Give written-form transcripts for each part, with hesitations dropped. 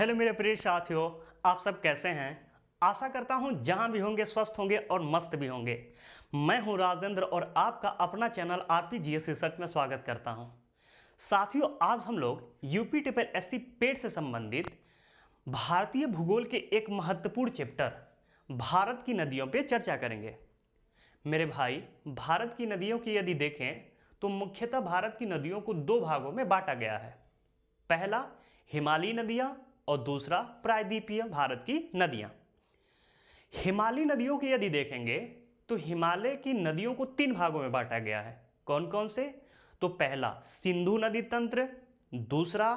Hello मेरे प्रिय साथियों, आप सब कैसे हैं। आशा करता हूं जहां भी होंगे स्वस्थ होंगे और मस्त भी होंगे। मैं हूं राजेंद्र और आपका अपना चैनल आरपीजीएस रिसर्च में स्वागत करता हूं। साथियों, आज हम लोग यूपी ट्रिपल एससी पेट से संबंधित भारतीय भूगोल के एक महत्वपूर्ण चैप्टर भारत की नदियों पर चर्चा करेंगे। मेरे भाई, भारत की नदियों की यदि देखें तो मुख्यतः भारत की नदियों को दो भागों में बांटा गया है। पहला हिमालयी नदियां और दूसरा प्रायद्वीपीय भारत की नदियां। हिमालयी नदियों की यदि देखेंगे तो हिमालय की नदियों को तीन भागों में बांटा गया है। कौन कौन से? तो पहला सिंधु नदी तंत्र, दूसरा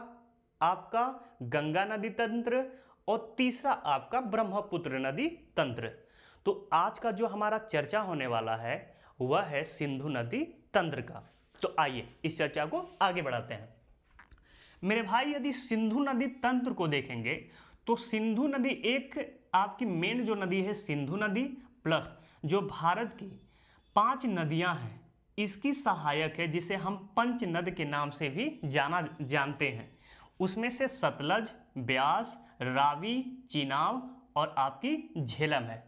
आपका गंगा नदी तंत्र और तीसरा आपका ब्रह्मपुत्र नदी तंत्र। तो आज का जो हमारा चर्चा होने वाला है वह है सिंधु नदी तंत्र का। तो आइए इस चर्चा को आगे बढ़ाते हैं। मेरे भाई, यदि सिंधु नदी तंत्र को देखेंगे तो सिंधु नदी एक आपकी मेन जो नदी है सिंधु नदी प्लस जो भारत की 5 नदियां हैं इसकी सहायक है, जिसे हम पंच नद के नाम से भी जानते हैं। उसमें से सतलज, ब्यास, रावी, चिनाब और आपकी झेलम है।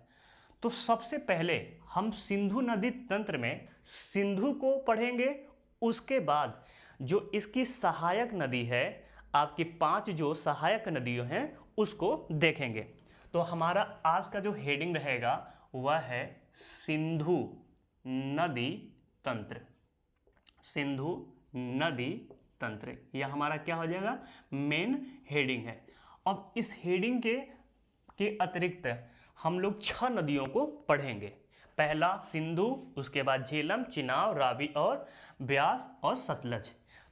तो सबसे पहले हम सिंधु नदी तंत्र में सिंधु को पढ़ेंगे, उसके बाद जो इसकी सहायक नदी है आपकी 5 जो सहायक नदियां हैं उसको देखेंगे। तो हमारा आज का जो हेडिंग रहेगा वह है सिंधु नदी तंत्र। सिंधु नदी तंत्र यह हमारा क्या हो जाएगा, मेन हेडिंग है। अब इस हेडिंग के अतिरिक्त हम लोग 6 नदियों को पढ़ेंगे। पहला सिंधु, उसके बाद झेलम, चिनाब, रावी और ब्यास और सतलज।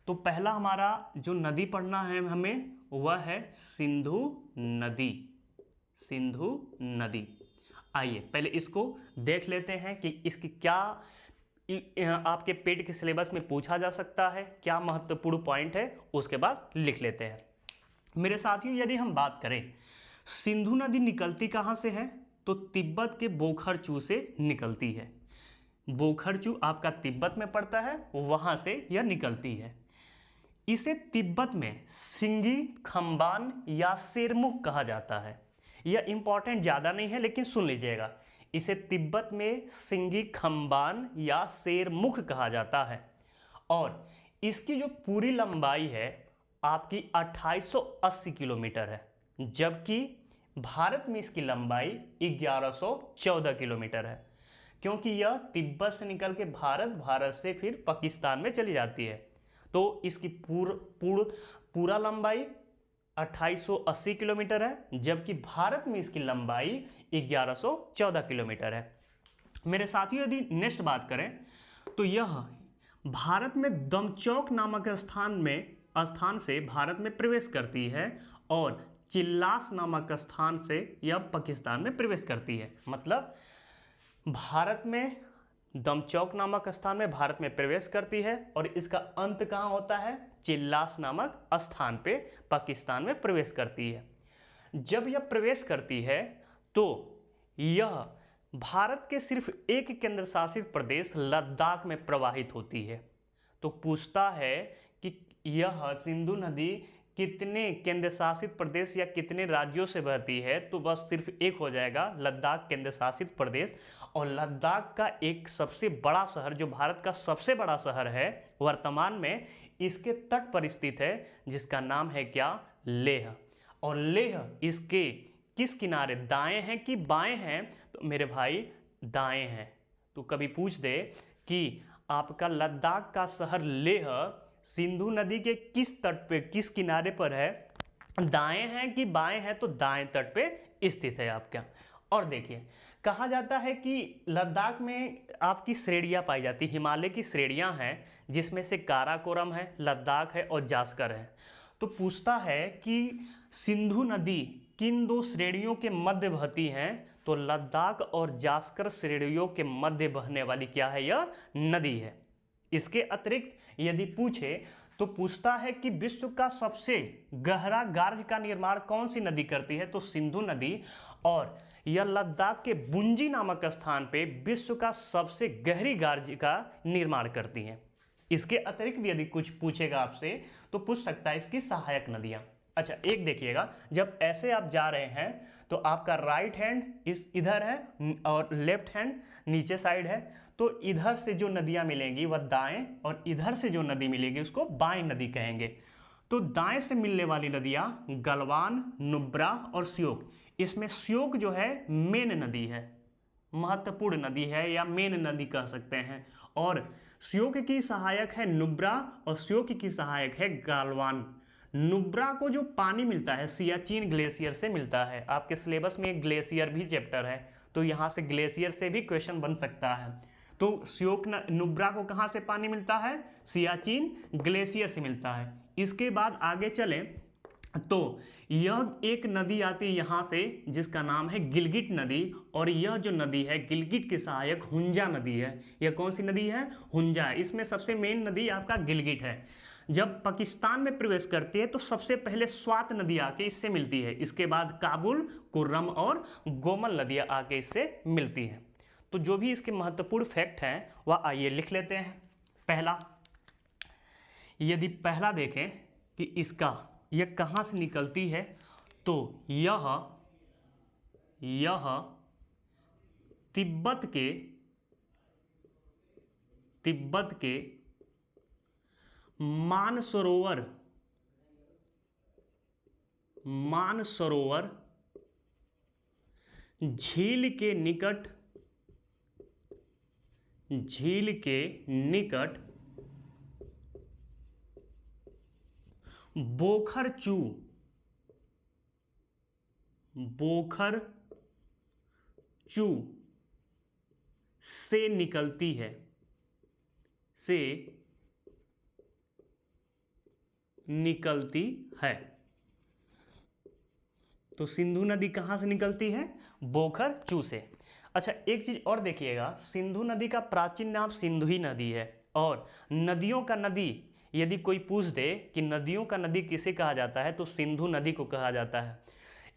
तो पहला हमारा जो नदी पढ़ना है हमें वह है सिंधु नदी। सिंधु नदी, आइए पहले इसको देख लेते हैं कि इसकी क्या आपके पेट के सिलेबस में पूछा जा सकता है, क्या महत्वपूर्ण पॉइंट है, उसके बाद लिख लेते हैं। मेरे साथियों, यदि हम बात करें सिंधु नदी निकलती कहाँ से है तो तिब्बत के बोखरचू से निकलती है। बोखरचू आपका तिब्बत में पड़ता है, वहां से यह निकलती है। इसे तिब्बत में सिंगी खम्बान या शेरमुख कहा जाता है। यह इंपॉर्टेंट ज़्यादा नहीं है लेकिन सुन लीजिएगा, इसे तिब्बत में सिंगी खम्बान या शेरमुख कहा जाता है। और इसकी जो पूरी लंबाई है आपकी 2880 किलोमीटर है, जबकि भारत में इसकी लंबाई 1114 किलोमीटर है। क्योंकि यह तिब्बत से निकल के भारत से फिर पाकिस्तान में चली जाती है। तो इसकी पूरा लंबाई 2880 किलोमीटर है, जबकि भारत में इसकी लंबाई 1114 किलोमीटर है। मेरे साथियों, यदि नेक्स्ट बात करें तो यह भारत में दमचौक नामक स्थान से भारत में प्रवेश करती है और चिल्लास नामक स्थान से यह पाकिस्तान में प्रवेश करती है। मतलब भारत में दमचौक नामक स्थान में भारत में प्रवेश करती है और इसका अंत कहाँ होता है, चिल्लास नामक स्थान पे पाकिस्तान में प्रवेश करती है। जब यह प्रवेश करती है तो यह भारत के सिर्फ एक केंद्र शासित प्रदेश लद्दाख में प्रवाहित होती है। तो पूछता है कि यह सिंधु नदी कितने केंद्र शासित प्रदेश या कितने राज्यों से बहती है, तो बस सिर्फ एक हो जाएगा, लद्दाख केंद्र शासित प्रदेश। और लद्दाख का एक सबसे बड़ा शहर, जो भारत का सबसे बड़ा शहर है वर्तमान में, इसके तट पर स्थित है, जिसका नाम है क्या, लेह। और लेह इसके किस किनारे, दाएं हैं कि बाएं हैं? तो मेरे भाई दाएं हैं। तो कभी पूछ दे कि आपका लद्दाख का शहर लेह सिंधु नदी के किस तट पे, किस किनारे पर है, दाएं हैं कि बाएं हैं? तो दाएं तट पे स्थित है आपका। और देखिए, कहा जाता है कि लद्दाख में आपकी श्रेणियां पाई जाती, हिमालय की श्रेणियां हैं, जिसमें से काराकोरम है, लद्दाख है और जास्कर है। तो पूछता है कि सिंधु नदी किन दो श्रेणियों के मध्य बहती हैं? तो लद्दाख और जास्कर श्रेणियों के मध्य बहने वाली क्या है, यह नदी है। इसके अतिरिक्त यदि पूछे तो पूछता है कि विश्व का सबसे गहरा गार्ज का निर्माण कौन सी नदी करती है? तो सिंधु नदी। और यह लद्दाख के बुंजी नामक स्थान पे विश्व का सबसे गहरी गार्ज का निर्माण करती हैं। इसके अतिरिक्त यदि कुछ पूछेगा आपसे तो पूछ सकता है इसकी सहायक नदियां। अच्छा एक देखिएगा, जब ऐसे आप जा रहे हैं तो आपका राइट हैंड इस इधर है और लेफ्ट हैंड नीचे साइड है, तो इधर से जो नदियां मिलेंगी वह दाएं और इधर से जो नदी मिलेगी उसको बाएं नदी कहेंगे। तो दाएं से मिलने वाली नदियां गलवान, नुब्रा और श्योक। इसमें श्योक जो है मेन नदी है, महत्वपूर्ण नदी है या मेन नदी कह सकते हैं, और श्योक की सहायक है नुब्रा और श्योक की सहायक है गलवान। नुब्रा को जो पानी मिलता है सियाचिन ग्लेशियर से मिलता है। आपके सिलेबस में एक ग्लेशियर भी चैप्टर है, तो यहाँ से ग्लेशियर से भी क्वेश्चन बन सकता है। तो श्योक नुब्रा को कहाँ से पानी मिलता है? सियाचिन ग्लेशियर से मिलता है। इसके बाद आगे चलें तो यह एक नदी आती है यहाँ से जिसका नाम है गिलगिट नदी, और यह जो नदी है गिलगिट की सहायक हुंजा नदी है। यह कौन सी नदी है? हुंजा। इसमें सबसे मेन नदी आपका गिलगिट है। जब पाकिस्तान में प्रवेश करती है तो सबसे पहले स्वात नदी आके इससे मिलती है, इसके बाद काबुल, कुर्रम और गोमल नदियाँ आके इससे मिलती हैं। तो जो भी इसके महत्वपूर्ण फैक्ट हैं वह आइए लिख लेते हैं। पहला, यदि पहला देखें कि इसका यह कहाँ से निकलती है, तो यह तिब्बत के मानसरोवर झील के निकट बोखरचू से निकलती है। तो सिंधु नदी कहाँ से निकलती है? बोखरचू से। अच्छा एक चीज और देखिएगा, सिंधु नदी का प्राचीन नाम सिंधुई नदी है, और नदियों का नदी यदि कोई पूछ दे कि नदियों का नदी किसे कहा जाता है तो सिंधु नदी को कहा जाता है।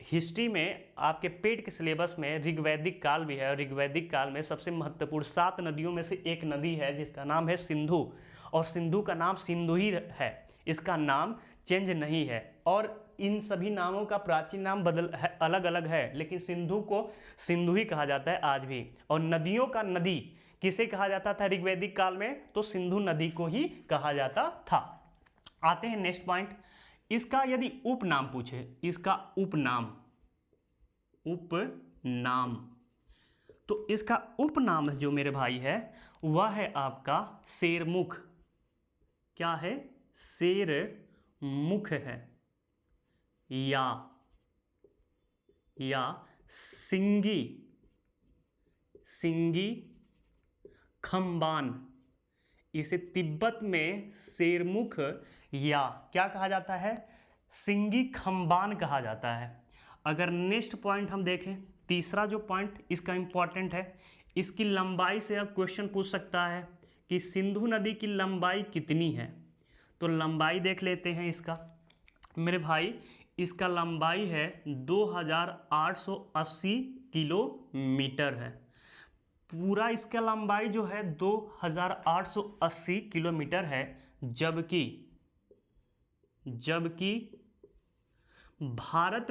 हिस्ट्री में आपके पेट के सिलेबस में ऋग्वैदिक काल भी है, और ऋग्वैदिक काल में सबसे महत्वपूर्ण 7 नदियों में से एक नदी है जिसका नाम है सिंधु, और सिंधु का नाम सिंधु ही है, इसका नाम चेंज नहीं है। और इन सभी नामों का प्राचीन नाम अलग अलग है, लेकिन सिंधु को सिंधु ही कहा जाता है आज भी। और नदियों का नदी किसे कहा जाता था ऋग्वैदिक काल में? तो सिंधु नदी को ही कहा जाता था। आते हैं नेक्स्ट पॉइंट। इसका यदि उपनाम पूछे, इसका उपनाम, तो इसका उपनाम जो मेरे भाई है वह है आपका शेरमुख। क्या है? शेरमुख है, या सिंगी खम्बान। इसे तिब्बत में शेरमुख या क्या कहा जाता है? सिंगी खम्बान कहा जाता है। अगर नेक्स्ट पॉइंट हम देखें, तीसरा जो पॉइंट इसका इंपॉर्टेंट है, इसकी लंबाई से अब क्वेश्चन पूछ सकता है कि सिंधु नदी की लंबाई कितनी है। तो लंबाई देख लेते हैं इसका मेरे भाई। इसका लंबाई है 2880 किलोमीटर है। पूरा इसका लंबाई जो है 2880 किलोमीटर है, जबकि भारत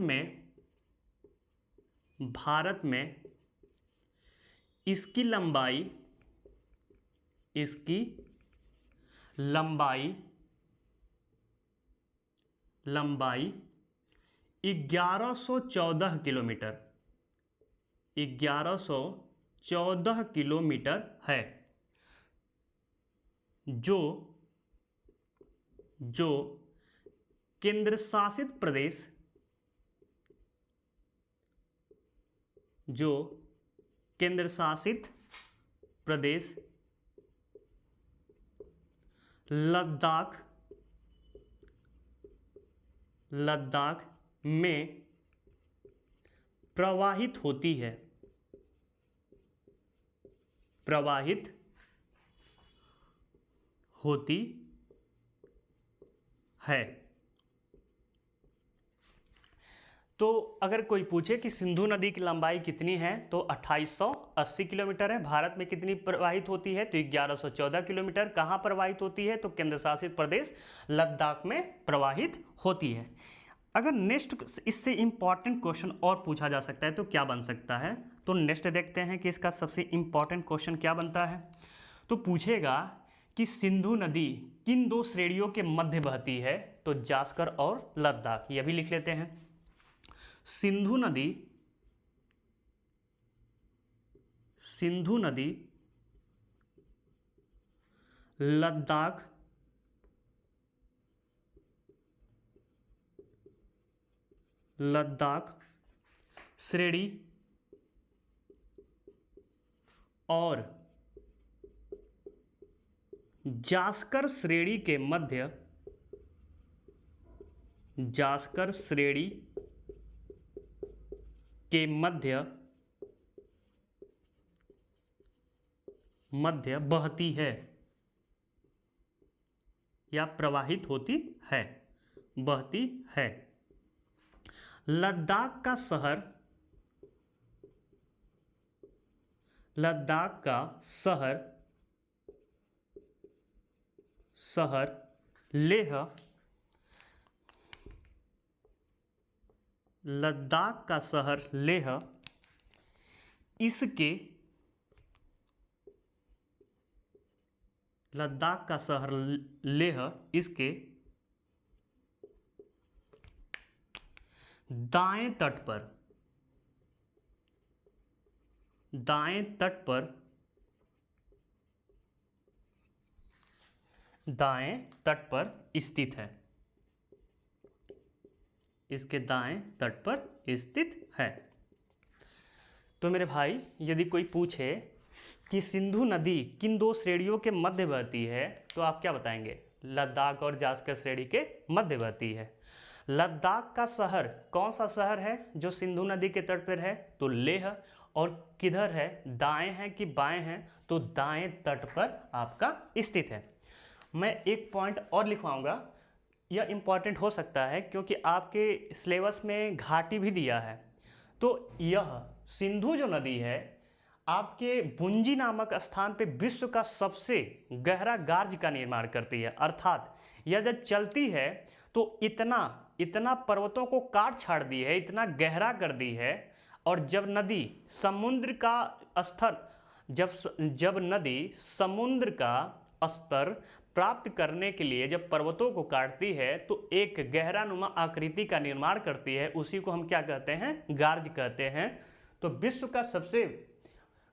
में इसकी लंबाई 1114 किलोमीटर 1114 किलोमीटर है, जो केंद्र शासित प्रदेश लद्दाख में प्रवाहित होती है। तो अगर कोई पूछे कि सिंधु नदी की लंबाई कितनी है तो 2880 किलोमीटर है। भारत में कितनी प्रवाहित होती है? तो 1114 किलोमीटर। कहाँ प्रवाहित होती है? तो केंद्र शासित प्रदेश लद्दाख में प्रवाहित होती है। अगर नेक्स्ट इससे इंपॉर्टेंट क्वेश्चन और पूछा जा सकता है तो क्या बन सकता है, तो नेक्स्ट देखते हैं कि इसका सबसे इंपॉर्टेंट क्वेश्चन क्या बनता है। तो पूछेगा कि सिंधु नदी किन दो श्रेणियों के मध्य बहती है, तो जास्कर और लद्दाख, यह भी लिख लेते हैं। सिंधु नदी लद्दाख श्रेणी और जास्कर श्रेणी के मध्य बहती है या प्रवाहित होती है, बहती है। लद्दाख का शहर लेह, लद्दाख का शहर लेह इसके दाएं तट पर स्थित है, इसके दाएं तट पर स्थित है। तो मेरे भाई यदि कोई पूछे कि सिंधु नदी किन दो श्रेणियों के मध्य बहती है, तो आप क्या बताएंगे? लद्दाख और जास्कर श्रेणी के मध्य बहती है। लद्दाख का शहर कौन सा शहर है जो सिंधु नदी के तट पर है? तो लेह। और किधर है? दाएं है कि बाएं है? तो दाएं तट पर आपका स्थित है। मैं एक पॉइंट और लिखवाऊंगा, यह इंपॉर्टेंट हो सकता है क्योंकि आपके सिलेबस में घाटी भी दिया है। तो यह सिंधु जो नदी है आपके बुंजी नामक स्थान पे विश्व का सबसे गहरा गार्ज का निर्माण करती है। अर्थात यह जब चलती है तो इतना पर्वतों को काट छाड़ दी है, इतना गहरा कर दी है। और जब नदी समुद्र का स्तर जब नदी समुद्र का स्तर प्राप्त करने के लिए जब पर्वतों को काटती है तो एक गहरा नुमा आकृति का निर्माण करती है, उसी को हम क्या कहते हैं? गार्ज कहते हैं। तो विश्व का सबसे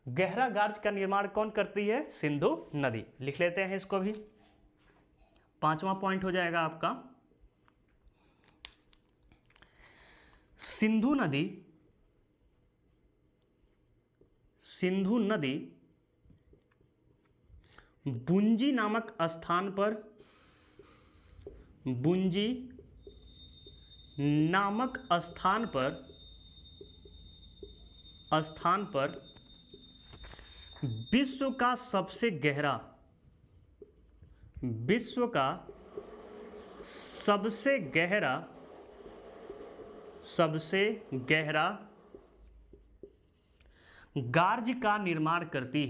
गहरा गार्ज का निर्माण कौन करती है? सिंधु नदी। लिख लेते हैं इसको भी, 5वां पॉइंट हो जाएगा आपका। सिंधु नदी बुंजी नामक स्थान पर विश्व का सबसे गहरा गार्ज का निर्माण करती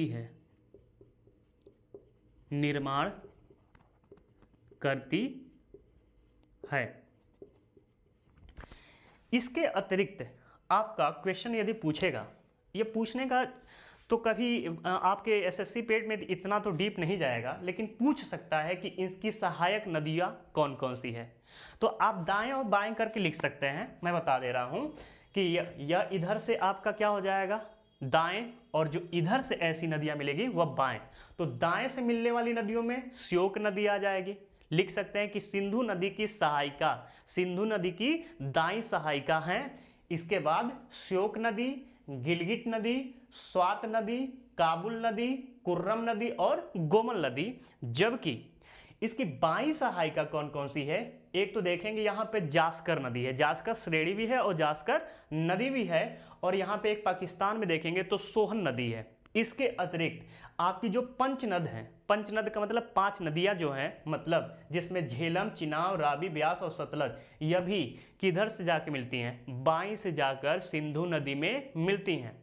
है, निर्माण करती है। इसके अतिरिक्त आपका क्वेश्चन यदि पूछेगा, ये पूछने का तो कभी आपके एसएससी पेड में इतना तो डीप नहीं जाएगा, लेकिन पूछ सकता है कि इसकी सहायक नदियाँ कौन कौन सी है। तो आप दाएं और बाएं करके लिख सकते हैं। मैं बता दे रहा हूँ कि यह इधर से आपका क्या हो जाएगा? दाएं, और जो इधर से ऐसी नदियाँ मिलेगी वह बाएं। तो दाएं से मिलने वाली नदियों में श्योक नदी आ जाएगी। लिख सकते हैं कि सिंधु नदी की दाईं सहायिका हैं। इसके बाद श्योक नदी, गिलगिट नदी, स्वात नदी, काबुल नदी, कुर्रम नदी और गोमल नदी। जबकि इसकी बाईं सहायिका कौन कौन सी है? एक तो देखेंगे यहाँ पे जास्कर नदी है, जास्कर श्रेणी भी है और जास्कर नदी भी है। और यहाँ पे एक पाकिस्तान में देखेंगे तो सोहन नदी है। इसके अतिरिक्त आपकी जो पंचनद हैं, पंचनद का मतलब 5 नदियाँ जो हैं, मतलब जिसमें झेलम, चिनाब, रावी, ब्यास और सतलज, यह भी किधर से जाके मिलती हैं? बाईं से जाकर सिंधु नदी में मिलती हैं।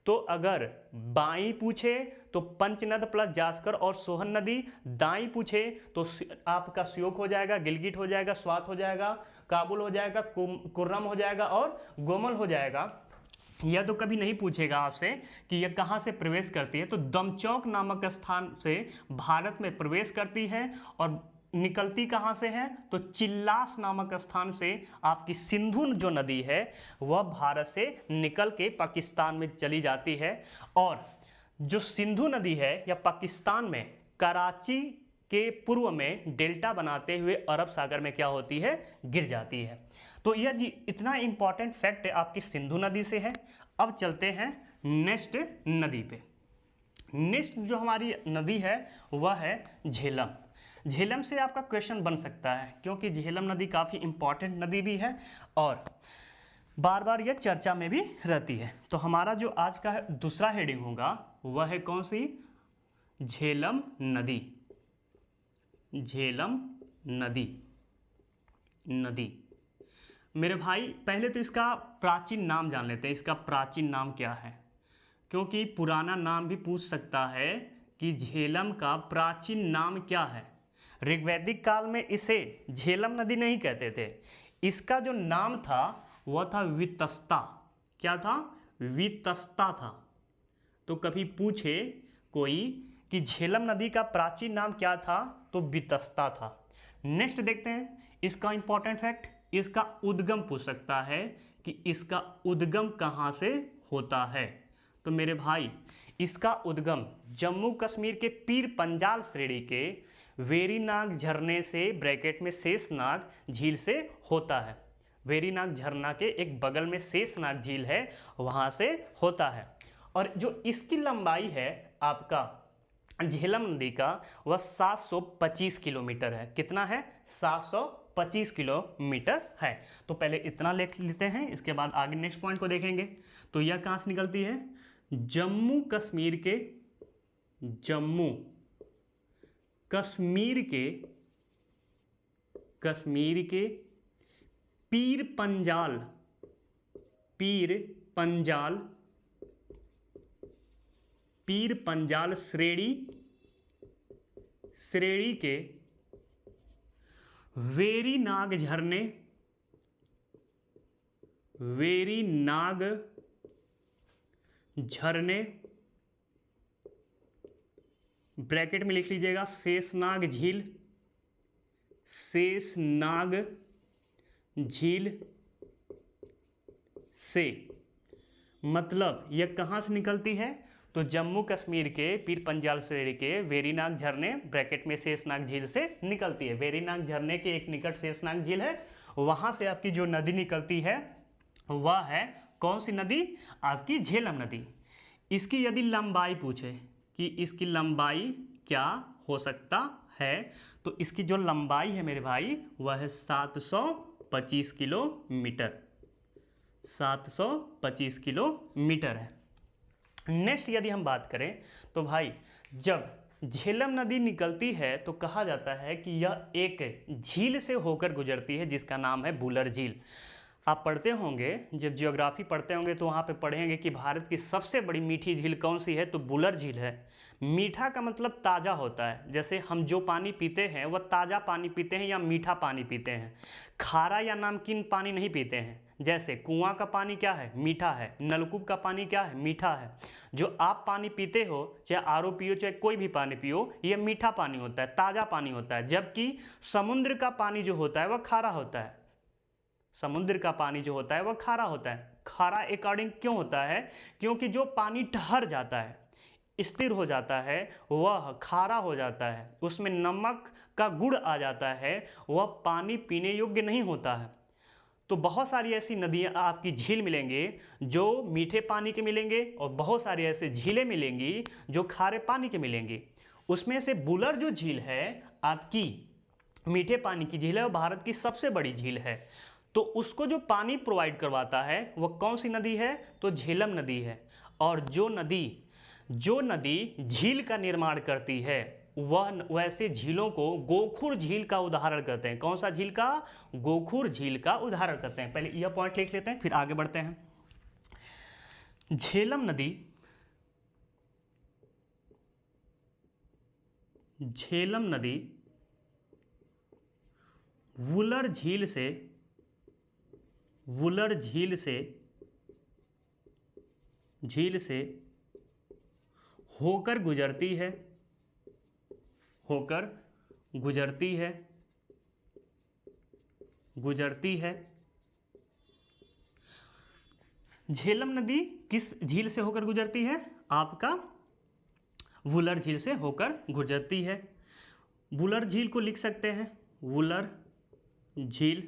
तो अगर बाई पूछे तो पंचनद प्लस जास्कर और सोहन नदी, दाई पूछे तो आपका श्योक हो जाएगा, गिलगिट हो जाएगा, स्वात हो जाएगा, काबुल हो जाएगा, कुर्रम हो जाएगा और गोमल हो जाएगा। यह तो कभी नहीं पूछेगा आपसे कि यह कहाँ से प्रवेश करती है, तो दमचौक नामक स्थान से भारत में प्रवेश करती है और निकलती कहाँ से है, तो चिल्लास नामक स्थान से आपकी सिंधु जो नदी है वह भारत से निकल के पाकिस्तान में चली जाती है। और जो सिंधु नदी है यह पाकिस्तान में कराची के पूर्व में डेल्टा बनाते हुए अरब सागर में क्या होती है, गिर जाती है। तो यह जी इतना इंपॉर्टेंट फैक्ट आपकी सिंधु नदी से है। अब चलते हैं नेक्स्ट नदी पे। नेक्स्ट जो हमारी नदी है वह है झेलम। झेलम से आपका क्वेश्चन बन सकता है क्योंकि झेलम नदी काफ़ी इंपॉर्टेंट नदी भी है और बार बार यह चर्चा में भी रहती है। तो हमारा जो आज का दूसरा हेडिंग होगा वह है कौन सी, झेलम नदी। झेलम नदी मेरे भाई पहले तो इसका प्राचीन नाम जान लेते हैं। इसका प्राचीन नाम क्या है, क्योंकि पुराना नाम भी पूछ सकता है कि झेलम का प्राचीन नाम क्या है। ऋग्वैदिक काल में इसे झेलम नदी नहीं कहते थे, इसका जो नाम था वह था वितस्ता। क्या था, वितस्ता था। तो कभी पूछे कोई कि झेलम नदी का प्राचीन नाम क्या था, तो वितस्ता था। नेक्स्ट देखते हैं इसका इंपॉर्टेंट फैक्ट, इसका उद्गम पूछ सकता है कि इसका उद्गम कहाँ से होता है। तो मेरे भाई इसका उद्गम जम्मू कश्मीर के पीर पंजाल श्रेणी के वेरीनाग झरने से ब्रैकेट में शेषनाग झील से होता है। वेरीनाग झरना के एक बगल में शेषनाग झील है, वहाँ से होता है। और जो इसकी लंबाई है आपका झेलम नदी का वह 725 किलोमीटर है। कितना है, 725 किलोमीटर है। तो पहले इतना लिख लेते हैं, इसके बाद आगे नेक्स्ट पॉइंट को देखेंगे। तो यह कहाँ से निकलती है, जम्मू कश्मीर के पीर पंजाल श्रेणी के वेरीनाग झरने ब्रैकेट में लिख लीजिएगा शेषनाग झील से, मतलब यह कहाँ से निकलती है, तो जम्मू कश्मीर के पीर पंजाल श्रेणी के वेरीनाग झरने ब्रैकेट में शेषनाग झील से निकलती है। वेरीनाग झरने के एक निकट शेषनाग झील है, वहाँ से आपकी जो नदी निकलती है वह है कौन सी नदी, आपकी झेलम नदी। इसकी यदि लंबाई पूछे कि इसकी लंबाई क्या हो सकता है, तो इसकी जो लंबाई है मेरे भाई वह है 725 किलोमीटर। 725 किलोमीटर है। नेक्स्ट यदि हम बात करें तो भाई जब झेलम नदी निकलती है तो कहा जाता है कि यह एक झील से होकर गुजरती है जिसका नाम है बुलर झील। आप पढ़ते होंगे, जब जियोग्राफी पढ़ते होंगे तो वहाँ पे पढ़ेंगे कि भारत की सबसे बड़ी मीठी झील कौन सी है, तो बुलर झील है। मीठा का मतलब ताज़ा होता है, जैसे हम जो पानी पीते हैं वह ताज़ा पानी पीते हैं या मीठा पानी पीते हैं, खारा या नमकीन पानी नहीं पीते हैं। जैसे कुआं का पानी क्या है, मीठा है। नलकूप का पानी क्या है, मीठा है। जो आप पानी पीते हो, चाहे आरओ पियो चाहे कोई भी पानी पियो, यह मीठा पानी होता है, ताज़ा पानी होता है। जबकि समुद्र का पानी जो होता है वह खारा होता है। समुद्र का पानी जो होता है वह खारा होता है। खारा अकॉर्डिंग क्यों होता है, क्योंकि जो पानी ठहर जाता है, स्थिर हो जाता है, वह खारा हो जाता है, उसमें नमक का गुण आ जाता है, वह पानी पीने योग्य नहीं होता है। तो बहुत सारी ऐसी नदियाँ आपकी झील मिलेंगे जो मीठे पानी के मिलेंगे और बहुत सारी ऐसे झीलें मिलेंगी जो खारे पानी के मिलेंगी। उसमें से बुलर जो झील है आपकी मीठे पानी की झील है और भारत की सबसे बड़ी झील है। तो उसको जो पानी प्रोवाइड करवाता है वह कौन सी नदी है, तो झेलम नदी है। और जो नदी झील का निर्माण करती है वह वैसे झीलों को गोखुर झील का उदाहरण करते हैं। कौन सा झील का, गोखुर झील का उदाहरण करते हैं। पहले यह पॉइंट लिख लेते हैं फिर आगे बढ़ते हैं। झेलम नदी झेलम नदी वुलर झील से होकर गुजरती है, झेलम नदी किस झील से होकर गुजरती है? आपका वुलर झील से होकर गुजरती है। वुलर झील को लिख सकते हैं, वुलर झील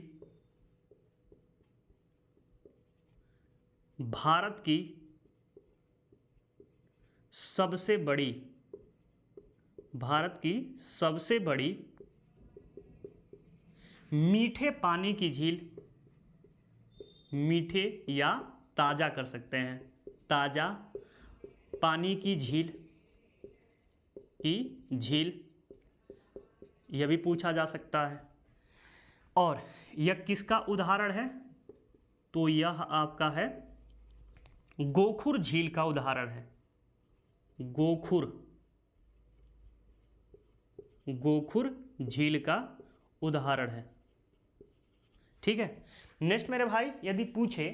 भारत की सबसे बड़ी मीठे पानी की झील, मीठे या ताज़ा कर सकते हैं, ताज़ा पानी की झील यह भी पूछा जा सकता है। और यह किसका उदाहरण है? तो यह आपका है गोखुर झील का उदाहरण है, गोखुर झील का उदाहरण है। ठीक है। नेक्स्ट मेरे भाई, यदि पूछे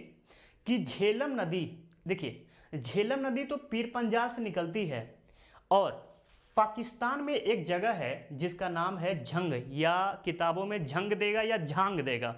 कि झेलम नदी, देखिए झेलम नदी तो पीर पंजाल से निकलती है और पाकिस्तान में एक जगह है जिसका नाम है झंग, या किताबों में झंग देगा या झांग देगा।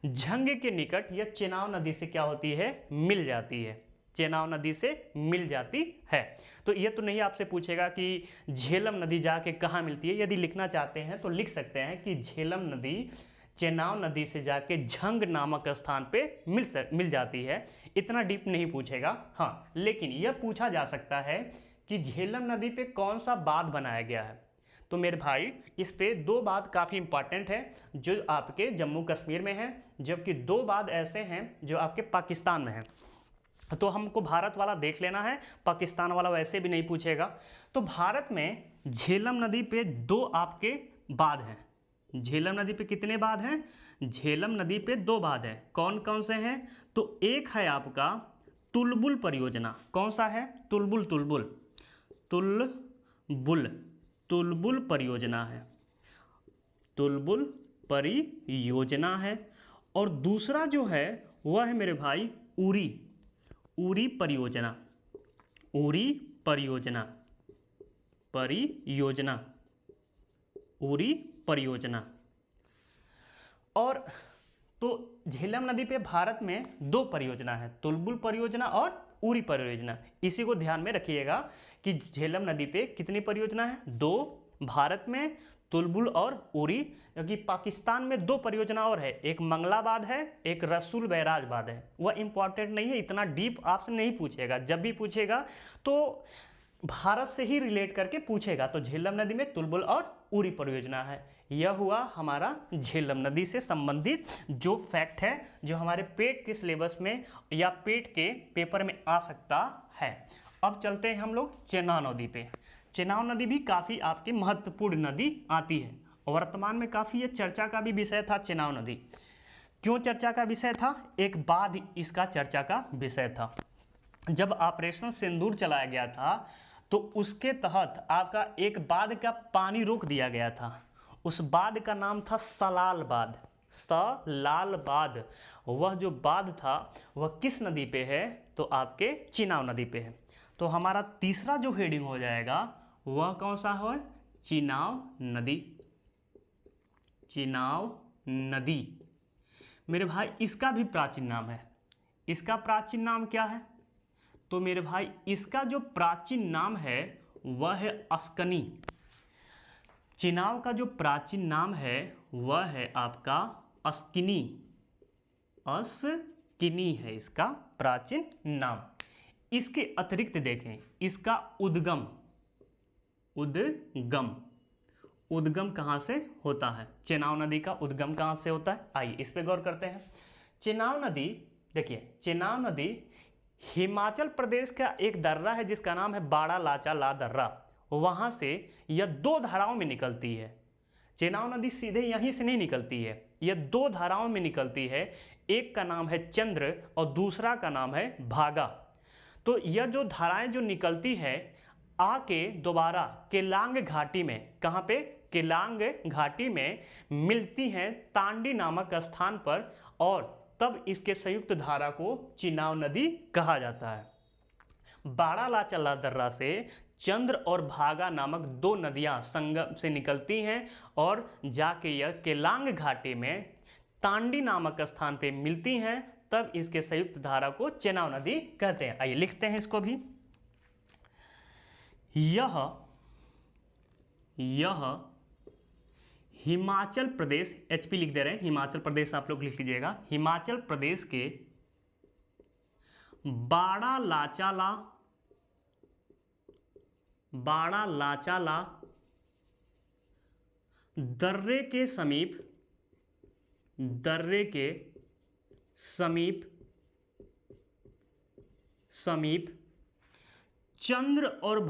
झंग के निकट यह चेनाब नदी से क्या होती है? मिल जाती है, चेनाब नदी से मिल जाती है। तो यह तो नहीं आपसे पूछेगा कि झेलम नदी जाके कहाँ मिलती है। यदि लिखना चाहते हैं तो लिख सकते हैं कि झेलम नदी चेनाब नदी से जाके झंग नामक स्थान पे मिल जाती है। इतना डीप नहीं पूछेगा। हाँ, लेकिन यह पूछा जा सकता है कि झेलम नदी पे कौन सा बांध बनाया गया है। तो मेरे भाई इस पे दो बांध काफ़ी इंपॉर्टेंट है जो आपके जम्मू कश्मीर में है, जबकि दो बांध ऐसे हैं जो आपके पाकिस्तान में हैं। तो हमको भारत वाला देख लेना है, पाकिस्तान वाला वैसे भी नहीं पूछेगा। तो भारत में झेलम नदी पे दो आपके बांध हैं। झेलम नदी पे कितने बांध हैं? झेलम नदी पे दो बांध हैं। कौन कौन से हैं? तो एक है आपका तुलबुल परियोजना। कौन सा है? तुलबुल परियोजना है, तुलबुल परियोजना है। और दूसरा जो है वह है मेरे भाई उरी परियोजना। और तो झेलम नदी पे भारत में दो परियोजना है, तुलबुल परियोजना और उरी परियोजना। इसी को ध्यान में रखिएगा कि झेलम नदी पे कितनी परियोजना है? दो, भारत में तुलबुल और उरी। क्योंकि पाकिस्तान में दो परियोजना और है, एक मंगला बांध है, एक रसूल बैराज बांध है। वह इंपॉर्टेंट नहीं है, इतना डीप आपसे नहीं पूछेगा। जब भी पूछेगा तो भारत से ही रिलेट करके पूछेगा। तो झेलम नदी में तुलबुल और उरी परियोजना है। यह हुआ हमारा झेलम नदी से संबंधित जो फैक्ट है, जो हमारे पेट के सिलेबस में या पेट के पेपर में आ सकता है। अब चलते हैं हम लोग चेनाब नदी पे। चेनाब नदी भी काफ़ी आपकी महत्वपूर्ण नदी आती है। वर्तमान में काफ़ी ये चर्चा का भी विषय था चेनाब नदी। क्यों चर्चा का विषय था? एक बांध इसका चर्चा का विषय था। जब ऑपरेशन सिंदूर चलाया गया था तो उसके तहत आपका एक बांध का पानी रोक दिया गया था। उस बांध का नाम था सलाल बांध। वह जो बांध था वह किस नदी पे है? तो आपके चेनाब नदी पे है। तो हमारा तीसरा जो हेडिंग हो जाएगा वह कौन सा है? चेनाब नदी। मेरे भाई इसका भी प्राचीन नाम है। इसका प्राचीन नाम क्या है? तो मेरे भाई इसका जो प्राचीन नाम है वह है अस्कनी। चेनाब का जो प्राचीन नाम है वह है आपका अस्किनी है इसका प्राचीन नाम। इसके अतिरिक्त देखें इसका उद्गम कहाँ से होता है? चेनाब नदी का उद्गम कहाँ से होता है? आइए इस पे गौर करते हैं। चेनाब नदी, देखिए चेनाब नदी हिमाचल प्रदेश का एक दर्रा है जिसका नाम है बाड़ा लाचा ला दर्रा। वहाँ से यह दो धाराओं में निकलती है। चेनाब नदी सीधे यहीं से नहीं निकलती है, यह दो धाराओं में निकलती है। एक का नाम है चंद्र और दूसरा का नाम है भागा। तो यह जो धाराएं जो निकलती है आके दोबारा केलांग घाटी में, कहाँ पे, केलांग घाटी में मिलती हैं तांडी नामक स्थान पर, और तब इसके संयुक्त धारा को चिनाव नदी कहा जाता है। बाड़ालाचाला दर्रा से चंद्र और भागा नामक दो नदियां संगम से निकलती हैं और जाके यह केलांग घाटी में तांडी नामक स्थान पे मिलती हैं, तब इसके संयुक्त धारा को चेनाब नदी कहते हैं। आइए लिखते हैं इसको भी। यह हिमाचल प्रदेश, एचपी लिख दे रहे हैं, हिमाचल प्रदेश आप लोग लिख लीजिएगा, हिमाचल प्रदेश के बाड़ालाचाला दर्रे के समीप चंद्र और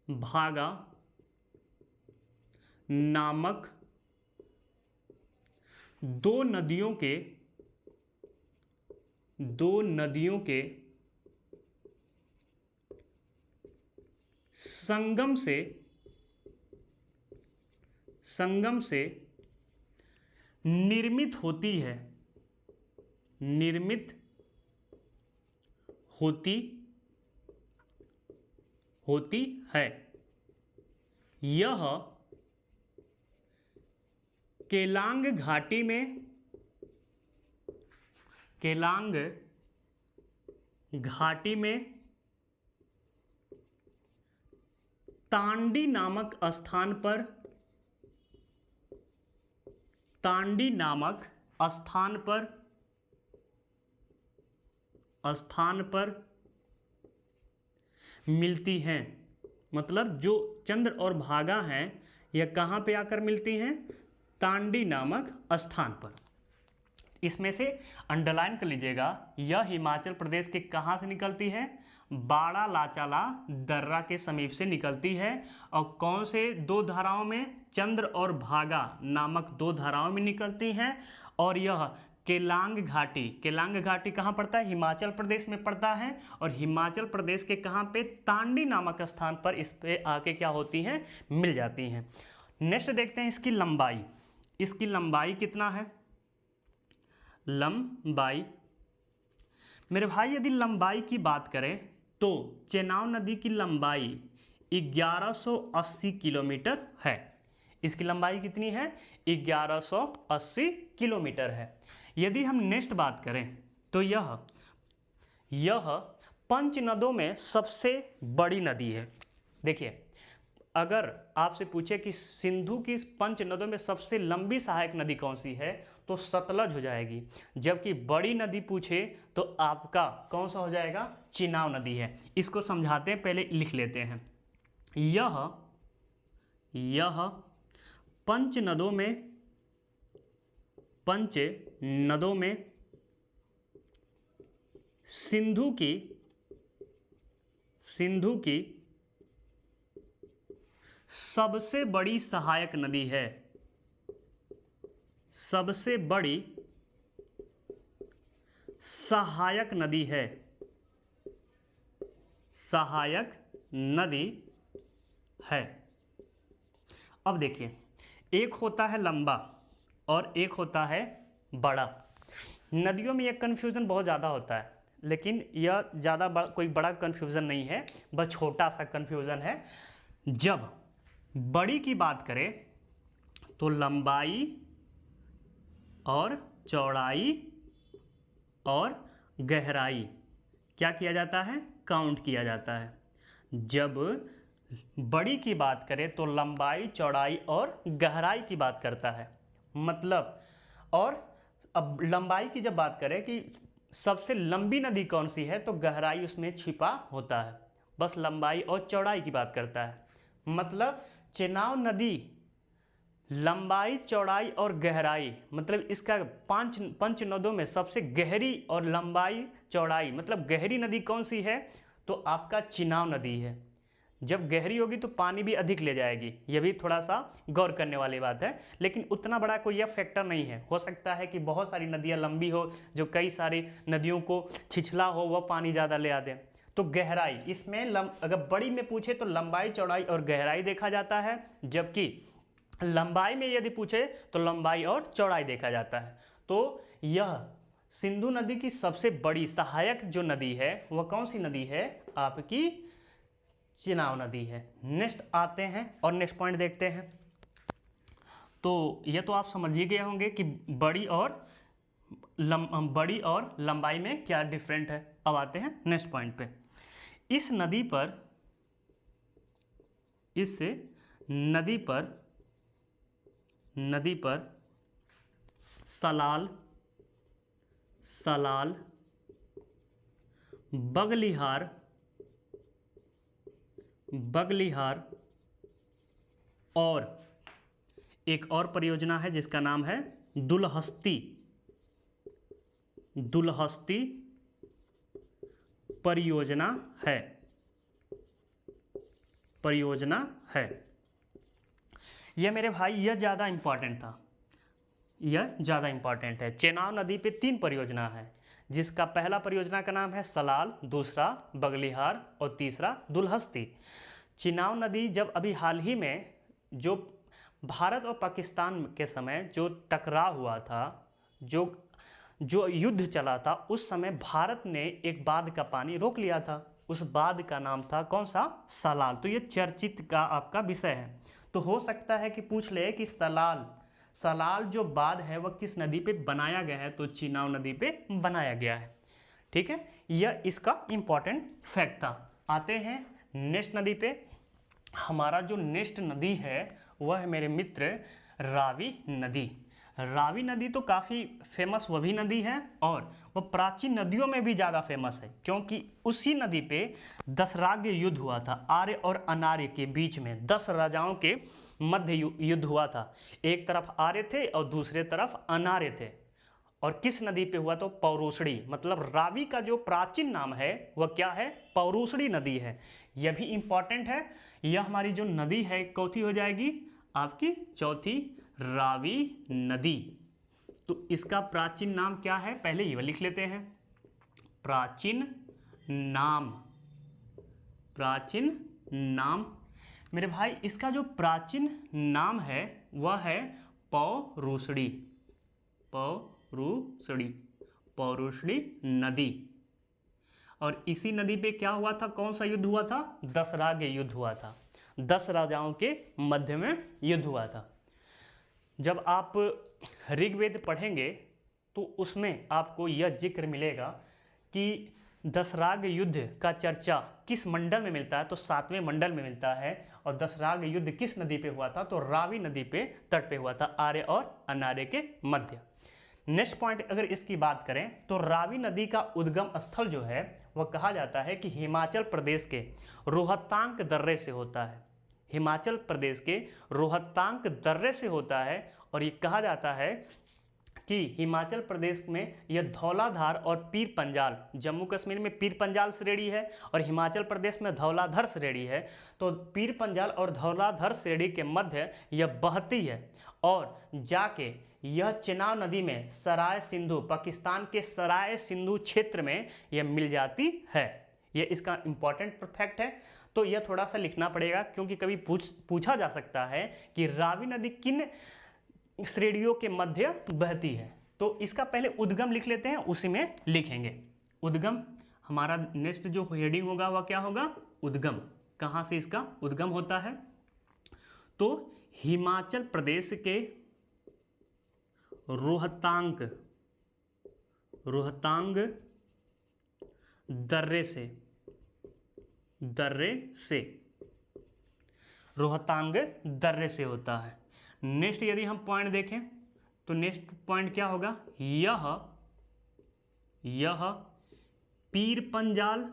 भागा नामक दो नदियों के संगम से निर्मित होती है, यह केलांग घाटी में तांडी नामक स्थान पर मिलती हैं। मतलब जो चंद्र और भागा हैं यह कहाँ पे आकर मिलती हैं, तांडी नामक स्थान पर। इसमें से अंडरलाइन कर लीजिएगा, यह हिमाचल प्रदेश के कहाँ से निकलती है, बाड़ालाचाला दर्रा के समीप से निकलती है। और कौन से दो धाराओं में, चंद्र और भागा नामक दो धाराओं में निकलती हैं। और यह केलांग घाटी कहाँ पड़ता है, हिमाचल प्रदेश में पड़ता है। और हिमाचल प्रदेश के कहाँ पे, तांडी नामक स्थान पर इस पे आके क्या होती हैं, मिल जाती हैं। नेक्स्ट देखते हैं इसकी लंबाई। इसकी लंबाई कितना है, लंबाई मेरे भाई यदि लंबाई की बात करें तो चेनाब नदी की लंबाई 1180 किलोमीटर है। इसकी लंबाई कितनी है, 1180 किलोमीटर है। यदि हम नेक्स्ट बात करें तो यह पंचनदों में सबसे बड़ी नदी है। देखिए, अगर आपसे पूछे कि सिंधु की पंचनदों में सबसे लंबी सहायक नदी कौन सी है तो सतलज हो जाएगी। जबकि बड़ी नदी पूछे तो आपका कौन सा हो जाएगा, चिनाब नदी है। इसको समझाते हैं, पहले लिख लेते हैं। यह पंचनदों में सिंधु की सबसे बड़ी सहायक नदी है। सबसे बड़ी सहायक नदी है, सहायक नदी है। अब देखिए, एक होता है लंबा और एक होता है बड़ा। नदियों में यह कन्फ्यूज़न बहुत ज़्यादा होता है, लेकिन यह ज़्यादा कोई बड़ा कन्फ्यूज़न नहीं है, बस छोटा सा कन्फ्यूज़न है। जब बड़ी की बात करें तो लंबाई और चौड़ाई और गहराई क्या किया जाता है, काउंट किया जाता है। जब बड़ी की बात करें तो लंबाई, चौड़ाई और गहराई की बात करता है। मतलब, और अब लंबाई की जब बात करें कि सबसे लंबी नदी कौन सी है तो गहराई उसमें छिपा होता है। बस लंबाई और चौड़ाई की बात करता है। मतलब चेनाब नदी लंबाई, चौड़ाई और गहराई, मतलब इसका पंच नदों में सबसे गहरी और लंबाई, चौड़ाई मतलब गहरी नदी कौन सी है तो आपका चिनाब नदी है। जब गहरी होगी तो पानी भी अधिक ले जाएगी, यह भी थोड़ा सा गौर करने वाली बात है। लेकिन उतना बड़ा कोई यह फैक्टर नहीं है। हो सकता है कि बहुत सारी नदियाँ लंबी हो, जो कई सारी नदियों को छिछला हो, वह पानी ज़्यादा ले आ दे। तो गहराई इसमें अगर बड़ी में पूछे तो लंबाई, चौड़ाई और गहराई देखा जाता है, जबकि लंबाई में यदि पूछे तो लंबाई और चौड़ाई देखा जाता है। तो यह सिंधु नदी की सबसे बड़ी सहायक जो नदी है वह कौन सी नदी है? आपकी चिनाब नदी है। नेक्स्ट आते हैं और नेक्स्ट पॉइंट देखते हैं। तो यह तो आप समझ ही गए होंगे कि बड़ी और लंबाई में क्या डिफरेंट है। अब आते हैं नेक्स्ट पॉइंट पे। इस नदी पर सलाल, बगलिहार और एक और परियोजना है जिसका नाम है दुलहस्ती परियोजना है। यह मेरे भाई यह ज़्यादा इंपॉर्टेंट है। चेनाब नदी पे 3 परियोजना है, जिसका पहला परियोजना का नाम है सलाल, दूसरा बगलिहार और तीसरा दुलहस्ती। चिनाब नदी जब अभी हाल ही में जो भारत और पाकिस्तान के समय जो टकराव हुआ था, जो युद्ध चला था, उस समय भारत ने एक बांध का पानी रोक लिया था। उस बांध का नाम था कौन सा? सलाल। तो ये चर्चित का आपका विषय है। तो हो सकता है कि पूछ ले कि सलाल जो बांध है वह किस नदी पे बनाया गया है? तो चिनाब नदी पे बनाया गया है। ठीक है, यह इसका इंपॉर्टेंट फैक्ट था। आते हैं नेक्स्ट नदी पे। हमारा जो नेक्स्ट नदी है वह है मेरे मित्र रावी नदी। रावी नदी तो काफ़ी फेमस वह भी नदी है, और वह प्राचीन नदियों में भी ज़्यादा फेमस है, क्योंकि उसी नदी पे दशराग्य युद्ध हुआ था। आर्य और अनार्य के बीच में 10 राजाओं के मध्य युद्ध हुआ था। एक तरफ आर्य थे और दूसरे तरफ अनार्य थे। और किस नदी पे हुआ? तो पौरुषणी। मतलब रावी का जो प्राचीन नाम है वह क्या है? पौरुषणी नदी है। यह भी इंपॉर्टेंट है। यह हमारी जो नदी है कौथी हो जाएगी? आपकी चौथी रावी नदी। तो इसका प्राचीन नाम क्या है? पहले ये लिख लेते हैं। प्राचीन नाम मेरे भाई, इसका जो प्राचीन नाम है वह है पौरुषणी नदी। और इसी नदी पे क्या हुआ था? कौन सा युद्ध हुआ था? दशराग्य युद्ध हुआ था। 10 राजाओं के मध्य में युद्ध हुआ था। जब आप ऋग्वेद पढ़ेंगे तो उसमें आपको यह जिक्र मिलेगा कि दशराग्य युद्ध का चर्चा किस मंडल में मिलता है? तो 7वें मंडल में मिलता है। और दशराग्य युद्ध किस नदी पे हुआ था? तो रावी नदी पे तट पे हुआ था, आर्य और अनार्य के मध्य। नेक्स्ट पॉइंट अगर इसकी बात करें तो रावी नदी का उद्गम स्थल जो है वह कहा जाता है कि हिमाचल प्रदेश के रोहतांग दर्रे से होता है। हिमाचल प्रदेश के रोहतांग दर्रे से होता है। और ये कहा जाता है कि हिमाचल प्रदेश में यह धौलाधार और पीर पंजाल, जम्मू कश्मीर में पीर पंजाल श्रेणी है और हिमाचल प्रदेश में धौलाधर श्रेणी है। तो पीर पंजाल और धौलाधर श्रेणी के मध्य यह बहती है और जाके यह चिनाब नदी में सराय सिंधु, पाकिस्तान के सराय सिंधु क्षेत्र में यह मिल जाती है। यह इसका इंपॉर्टेंट फैक्ट है। तो यह थोड़ा सा लिखना पड़ेगा, क्योंकि कभी पूछा जा सकता है कि रावी नदी किन श्रेणियों के मध्य बहती है। तो इसका पहले उद्गम लिख लेते हैं, उसी में लिखेंगे उद्गम। हमारा नेक्स्ट जो हेडिंग होगा वह क्या होगा? उद्गम। कहाँ से इसका उद्गम होता है? तो हिमाचल प्रदेश के रोहतांग दर्रे से रोहतांग दर्रे से होता है। नेक्स्ट यदि हम पॉइंट देखें तो नेक्स्ट पॉइंट क्या होगा? यह पीर पंजाल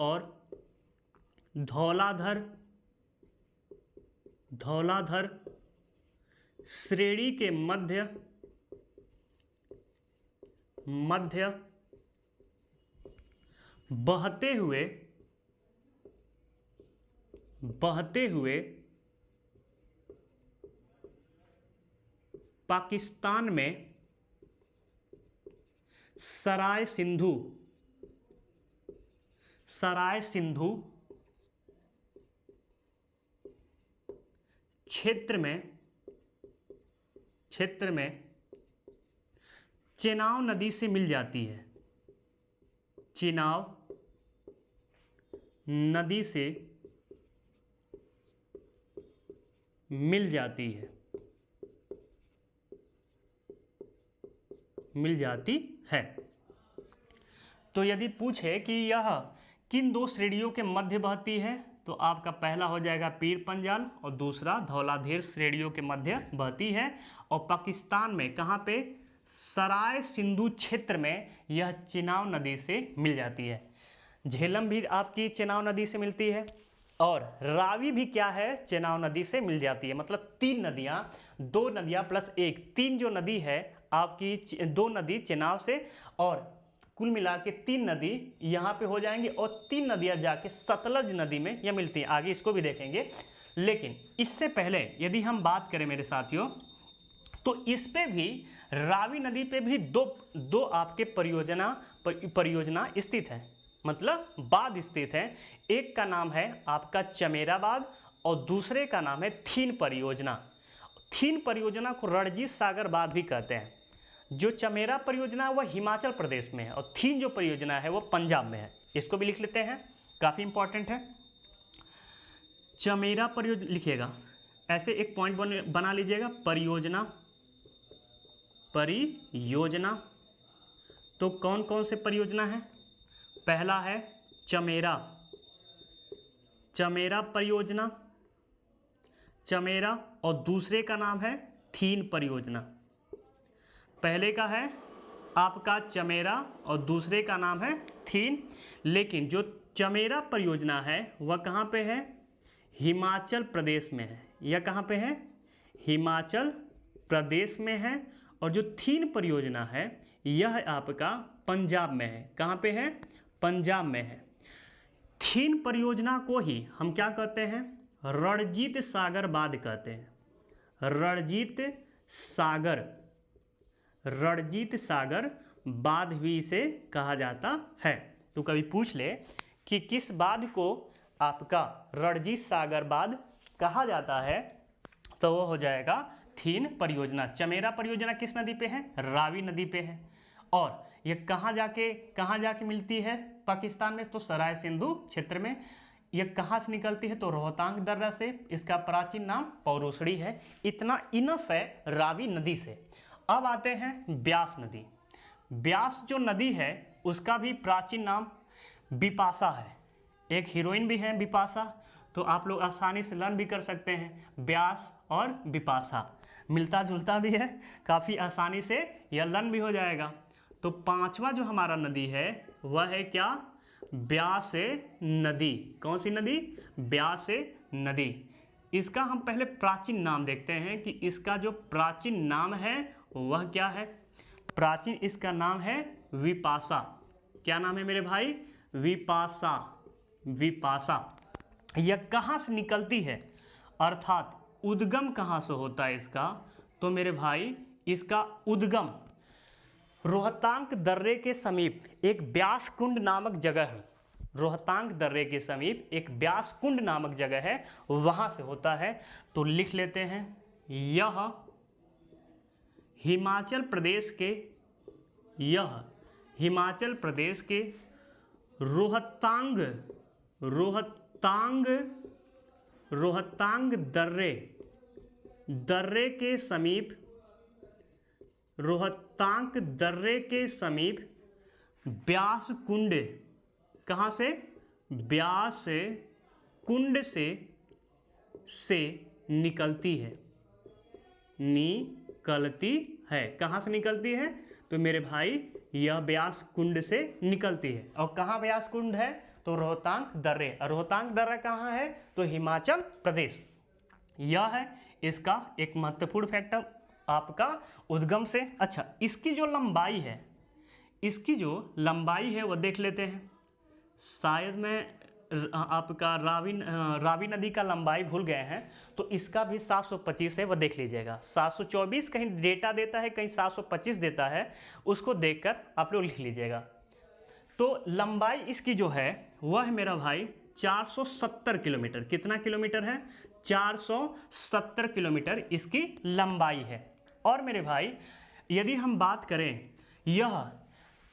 और धौलाधर श्रेणी के मध्य मध्य बहते हुए पाकिस्तान में सराय सिंधु क्षेत्र में चेनाब नदी से मिल जाती है। चेनाब नदी से मिल जाती है। तो यदि पूछे कि यह किन दो श्रेणियों के मध्य बहती है, तो आपका पहला हो जाएगा पीर पंजाल और दूसरा धौलाधीर श्रेणियों के मध्य बहती है। और पाकिस्तान में कहाँ पे, सराय सिंधु क्षेत्र में यह चेनाब नदी से मिल जाती है। झेलम भी आपकी चेनाब नदी से मिलती है और रावी भी क्या है, चेनाब नदी से मिल जाती है। मतलब तीन नदियाँ, दो नदियाँ प्लस एक, तीन जो नदी है आपकी, दो नदी चेनाब से और कुल मिला के तीन नदी यहाँ पे हो जाएंगी और तीन नदियाँ जाके सतलज नदी में यह मिलती हैं। आगे इसको भी देखेंगे, लेकिन इससे पहले यदि हम बात करें मेरे साथियों, तो इस पे भी रावी नदी पे भी दो आपके परियोजना स्थित है, मतलब बांध स्थित है। एक का नाम है आपका चमेरा बांध और दूसरे का नाम है थीन परियोजना। थीन परियोजना को रणजीत सागर बांध भी कहते हैं। जो चमेरा परियोजना है वह हिमाचल प्रदेश में है और थीन जो परियोजना है वो पंजाब में है। इसको भी लिख लेते हैं, काफ़ी इंपॉर्टेंट है। चमेरा परियोजना लिखिएगा, ऐसे एक पॉइंट बना लीजिएगा, परियोजना। तो कौन कौन से परियोजना है, पहला है चमेरा परियोजना, चमेरा, और दूसरे का नाम है थीन परियोजना। पहले का है आपका चमेरा और दूसरे का नाम है थीन। लेकिन जो चमेरा परियोजना है वह कहाँ पे है, हिमाचल प्रदेश में है। यह कहाँ पे है, हिमाचल प्रदेश में है। और जो थीन परियोजना है यह आपका पंजाब में है। कहाँ पे है, पंजाब में है। थीन परियोजना को ही हम क्या कहते हैं, रणजीत सागर बांध कहते हैं। रणजीत सागर बांध भी इसे कहा जाता है। तो कभी पूछ ले कि किस बांध को आपका रणजीत सागर बांध कहा जाता है, तो वो हो जाएगा थीन परियोजना। चमेरा परियोजना किस नदी पे है, रावी नदी पे है। और ये कहाँ जाके मिलती है पाकिस्तान में, तो सराय सिंधु क्षेत्र में। यह कहाँ से निकलती है, तो रोहतांग दर्रा से। इसका प्राचीन नाम पौरोसड़ी है। इतना इनफ है रावी नदी से। अब आते हैं ब्यास नदी। ब्यास जो नदी है उसका भी प्राचीन नाम बिपाशा है। एक हीरोइन भी है बिपाशा, तो आप लोग आसानी से लर्न भी कर सकते हैं। ब्यास और बिपाशा मिलता जुलता भी है, काफ़ी आसानी से यह लर्न भी हो जाएगा। तो पांचवा जो हमारा नदी है वह है क्या, ब्यास नदी। कौन सी नदी, ब्यास नदी। इसका हम पहले प्राचीन नाम देखते हैं कि इसका जो प्राचीन नाम है वह क्या है। प्राचीन इसका नाम है विपाशा। क्या नाम है मेरे भाई, विपाशा। यह कहाँ से निकलती है, अर्थात उद्गम कहाँ से होता है इसका, तो मेरे भाई इसका उद्गम रोहतांग दर्रे के समीप एक ब्यास कुंड नामक जगह है। रोहतांग दर्रे के समीप एक ब्यास कुंड नामक जगह है, वहाँ से होता है। तो लिख लेते हैं, यह हिमाचल प्रदेश के रोहतांग दर्रे के समीप ब्यास कुंड, कहाँ से, ब्यास कुंड से निकलती है। कहाँ से निकलती है, तो मेरे भाई यह ब्यास कुंड से निकलती है। और कहाँ ब्यास कुंड है, तो रोहतांग दर्रे। और रोहतांग दर्रा कहाँ है, तो हिमाचल प्रदेश। यह है इसका एक महत्वपूर्ण फैक्टर आपका उद्गम से। अच्छा, इसकी जो लंबाई है, इसकी जो लंबाई है वो देख लेते हैं। शायद मैं आपका रावी नदी का लंबाई भूल गए हैं, तो इसका भी 725 है, वह देख लीजिएगा। 724 कहीं डेटा देता है, कहीं 725 देता है, उसको देखकर आप लोग लिख लीजिएगा। तो लंबाई इसकी जो है वह है मेरा भाई 470 किलोमीटर। कितना किलोमीटर है? 470 किलोमीटर इसकी लंबाई है। और मेरे भाई यदि हम बात करें, यह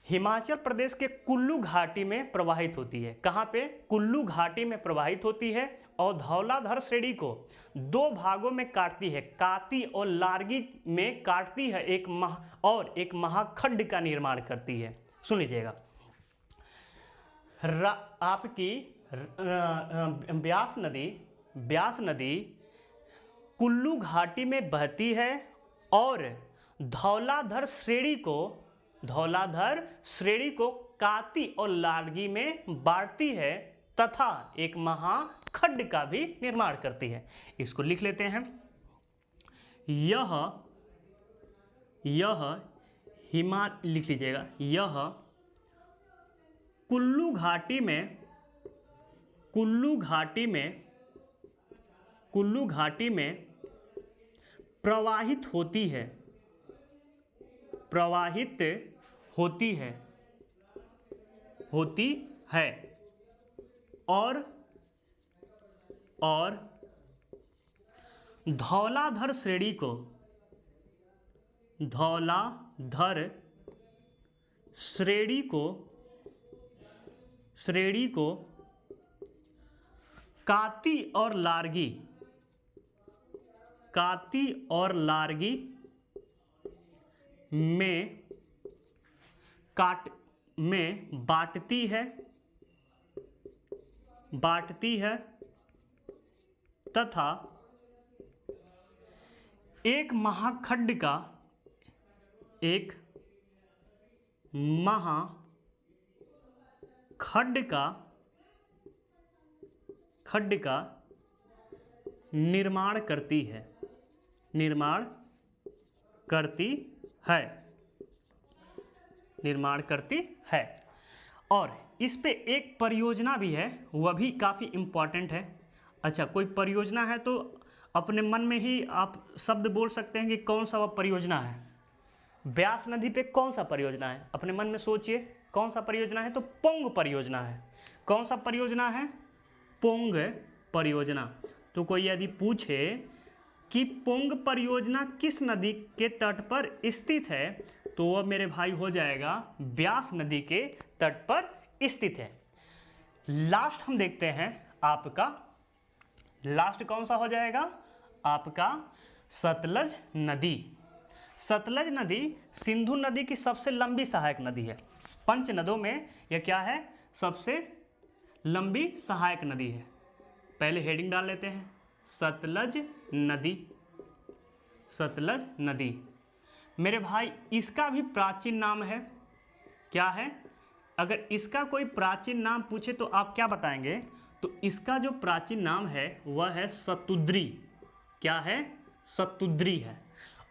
हिमाचल प्रदेश के कुल्लू घाटी में प्रवाहित होती है। कहाँ पे? कुल्लू घाटी में प्रवाहित होती है और धौलाधर श्रेणी को दो भागों में काटती है, काती और लारगी में काटती है, एक महाखंड का निर्माण करती है। सुन लीजिएगा, आपकी ब्यास नदी कुल्लू घाटी में बहती है और धौलाधर श्रेणी को काती और लारगी में बांटती है तथा एक महाखंड का भी निर्माण करती है। इसको लिख लेते हैं। लिख लीजिएगा, यह कुल्लू घाटी में प्रवाहित होती है और धौलाधर श्रेणी को काती और लारगी में बांटती है तथा एक महाखंड का निर्माण करती है। और इस पे एक परियोजना भी है, वह भी काफ़ी इम्पॉर्टेंट है। अच्छा, कोई परियोजना है तो अपने मन में ही आप शब्द बोल सकते हैं कि कौन सा वह परियोजना है। ब्यास नदी पे कौन सा परियोजना है? अपने मन में सोचिए, कौन सा परियोजना है? तो पोंग परियोजना है। कौन सा परियोजना है? पोंग परियोजना। तो कोई यदि पूछे कि पोंग परियोजना किस नदी के तट पर स्थित है, तो वह मेरे भाई हो जाएगा ब्यास नदी के तट पर स्थित है। लास्ट हम देखते हैं, आपका लास्ट कौन सा हो जाएगा? आपका सतलज नदी। सतलज नदी सिंधु नदी की सबसे लंबी सहायक नदी है। पंच नदों में यह क्या है? सबसे लंबी सहायक नदी है। पहले हेडिंग डाल लेते हैं, सतलज नदी। मेरे भाई इसका भी प्राचीन नाम है, क्या है? अगर इसका कोई प्राचीन नाम पूछे तो आप क्या बताएंगे? तो इसका जो प्राचीन नाम है वह है सतुद्री। क्या है? सतुद्री है।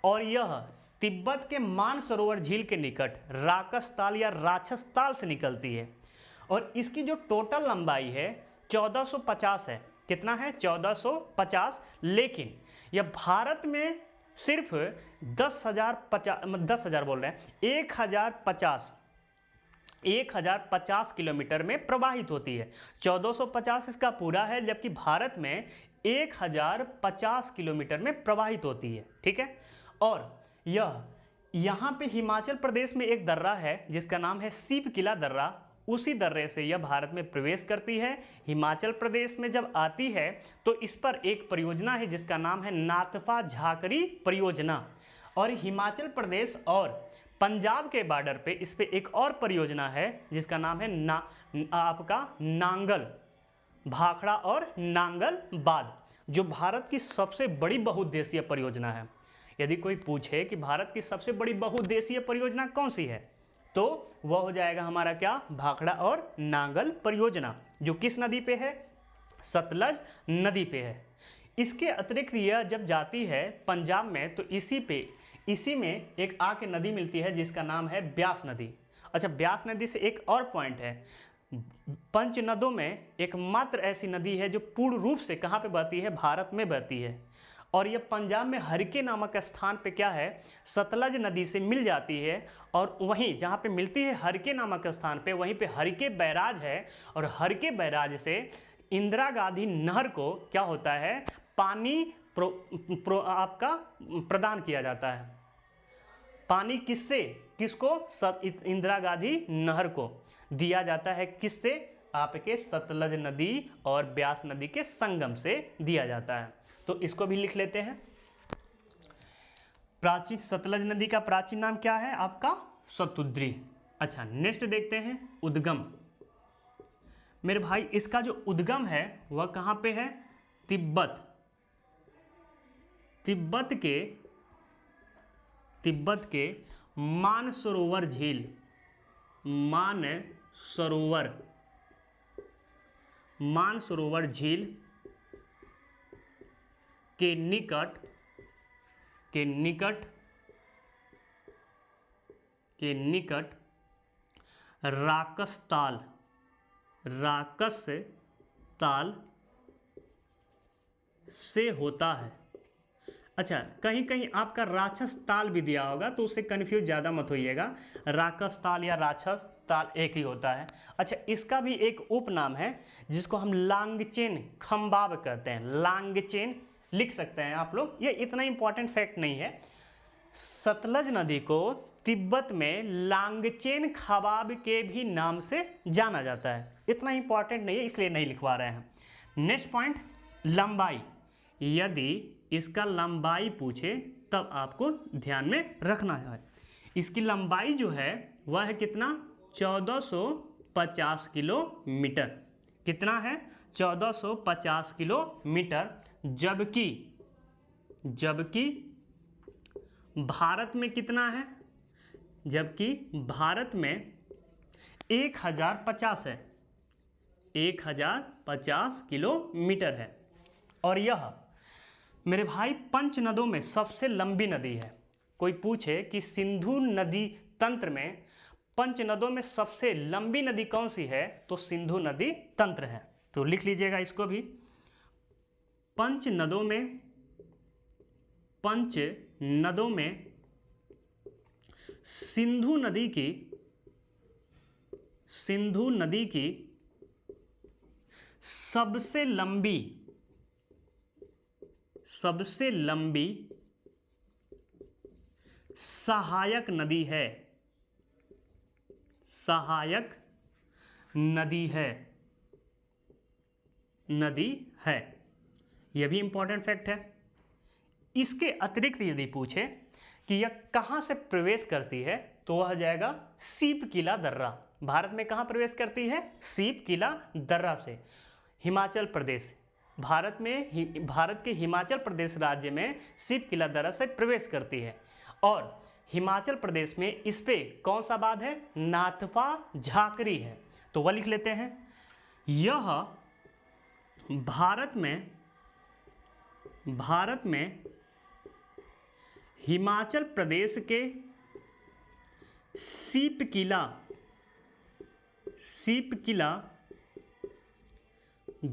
और यह तिब्बत के मानसरोवर झील के निकट राकसताल या राक्षसताल से निकलती है। और इसकी जो टोटल लंबाई है 1450 है। कितना है? 1450। लेकिन यह भारत में सिर्फ 1050 किलोमीटर में प्रवाहित होती है। 1450 इसका पूरा है, जबकि भारत में 1050 किलोमीटर में प्रवाहित होती है। ठीक है। और यहाँ पे हिमाचल प्रदेश में एक दर्रा है जिसका नाम है सीप किला दर्रा। उसी दर्रे से यह भारत में प्रवेश करती है। हिमाचल प्रदेश में जब आती है तो इस पर एक परियोजना है जिसका नाम है नाथपा झाकरी परियोजना। और हिमाचल प्रदेश और पंजाब के बॉर्डर पे इस पे एक और परियोजना है जिसका नाम है आपका नांगल भाखड़ा और नांगल बाद, जो भारत की सबसे बड़ी बहुउद्देशीय परियोजना है। यदि कोई पूछे कि भारत की सबसे बड़ी बहुउद्देशीय परियोजना कौन सी है, तो वह हो जाएगा हमारा क्या? भाखड़ा और नांगल परियोजना, जो किस नदी पे है? सतलज नदी पे है। इसके अतिरिक्त यह जब जाती है पंजाब में तो इसी में एक आके नदी मिलती है जिसका नाम है ब्यास नदी। अच्छा, ब्यास नदी से एक और पॉइंट है, पंच नदों में एकमात्र ऐसी नदी है जो पूर्ण रूप से कहाँ पे बहती है, भारत में बहती है, और यह पंजाब में हरिके नामक स्थान पे क्या है, सतलज नदी से मिल जाती है। और वहीं जहाँ पे मिलती है हरिके नामक स्थान पे, वहीं पे हरिके बैराज है, और हरिके बैराज से इंदिरा गांधी नहर को क्या होता है, पानी आपका प्रदान किया जाता है। पानी किससे, किसको, इंदिरा गांधी नहर को दिया जाता है, किससे, आपके सतलज नदी और ब्यास नदी के संगम से दिया जाता है। तो इसको भी लिख लेते हैं। प्राचीन सतलज नदी का प्राचीन नाम क्या है आपका, शतुद्री। अच्छा, नेक्स्ट देखते हैं उद्गम। मेरे भाई इसका जो उद्गम है वह कहाँ पे है, तिब्बत। तिब्बत के मानसरोवर झील, मानसरोवर झील के निकट राकस ताल से होता है। अच्छा, कहीं कहीं आपका राक्षस ताल भी दिया होगा, तो उससे कन्फ्यूज ज़्यादा मत होइएगा, राक्षस ताल या राक्षस ताल एक ही होता है। अच्छा, इसका भी एक उपनाम है जिसको हम लांगचेन खंबाब कहते हैं, लांगचेन लिख सकते हैं आप लोग, ये इतना इंपॉर्टेंट फैक्ट नहीं है। सतलज नदी को तिब्बत में लांगचेन खबाब के भी नाम से जाना जाता है, इतना इंपॉर्टेंट नहीं है इसलिए नहीं लिखवा रहे हैं। नेक्स्ट पॉइंट, लंबाई। यदि इसका लंबाई पूछे तब आपको ध्यान में रखना है। इसकी लंबाई जो है वह है कितना, 1450 किलोमीटर। कितना है, 1450 किलोमीटर। जबकि भारत में कितना है, जबकि भारत में 1050 है, 1050 किलोमीटर है। और यह मेरे भाई पंच नदों में सबसे लंबी नदी है। कोई पूछे कि सिंधु नदी तंत्र में पंच नदों में सबसे लंबी नदी कौन सी है, तो सिंधु नदी तंत्र है। तो लिख लीजिएगा इसको भी, पंच नदों में सिंधु नदी की सबसे लंबी सहायक नदी है। यह भी इंपॉर्टेंट फैक्ट है। इसके अतिरिक्त यदि पूछे कि यह कहां से प्रवेश करती है, तो वह जाएगा सीप किला दर्रा। भारत में कहां प्रवेश करती है, सीप किला दर्रा से। हिमाचल प्रदेश, भारत के हिमाचल प्रदेश राज्य में सीप किला दर्रा से प्रवेश करती है। और हिमाचल प्रदेश में इस पे कौन सा बांध है, नाथपा झाकरी है, तो वह लिख लेते हैं। यह भारत में हिमाचल प्रदेश के सीप किला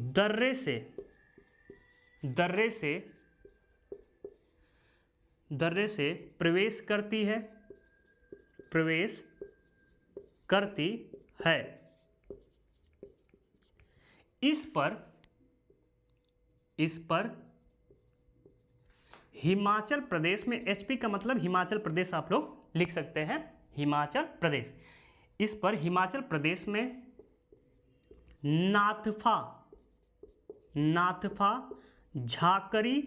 दर्रे से प्रवेश करती है। इस पर हिमाचल प्रदेश में, एचपी का मतलब हिमाचल प्रदेश आप लोग लिख सकते हैं, हिमाचल प्रदेश। इस पर हिमाचल प्रदेश में नाथपा झाकरी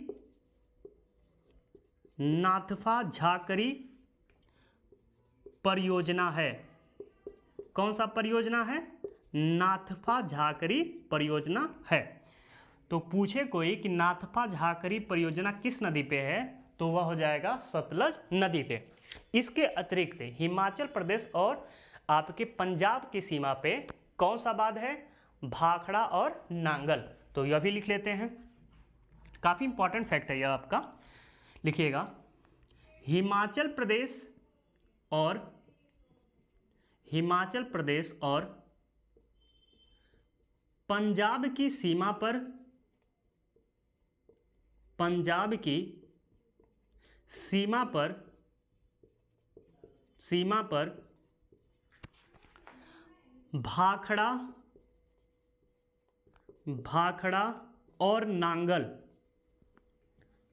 परियोजना है। कौन सा परियोजना है, नाथपा झाकरी परियोजना है। तो पूछे कोई कि नाथपा झाकरी परियोजना किस नदी पे है, तो वह हो जाएगा सतलज नदी पे। इसके अतिरिक्त हिमाचल प्रदेश और आपके पंजाब की सीमा पे कौन सा बांध है, भाखड़ा और नांगल, तो यह भी लिख लेते हैं। काफ़ी इंपॉर्टेंट फैक्ट है यह आपका, लिखिएगा। हिमाचल प्रदेश और हिमाचल प्रदेश और पंजाब की सीमा पर, पंजाब की सीमा पर, सीमा पर भाखड़ा, भाखड़ा और नांगल,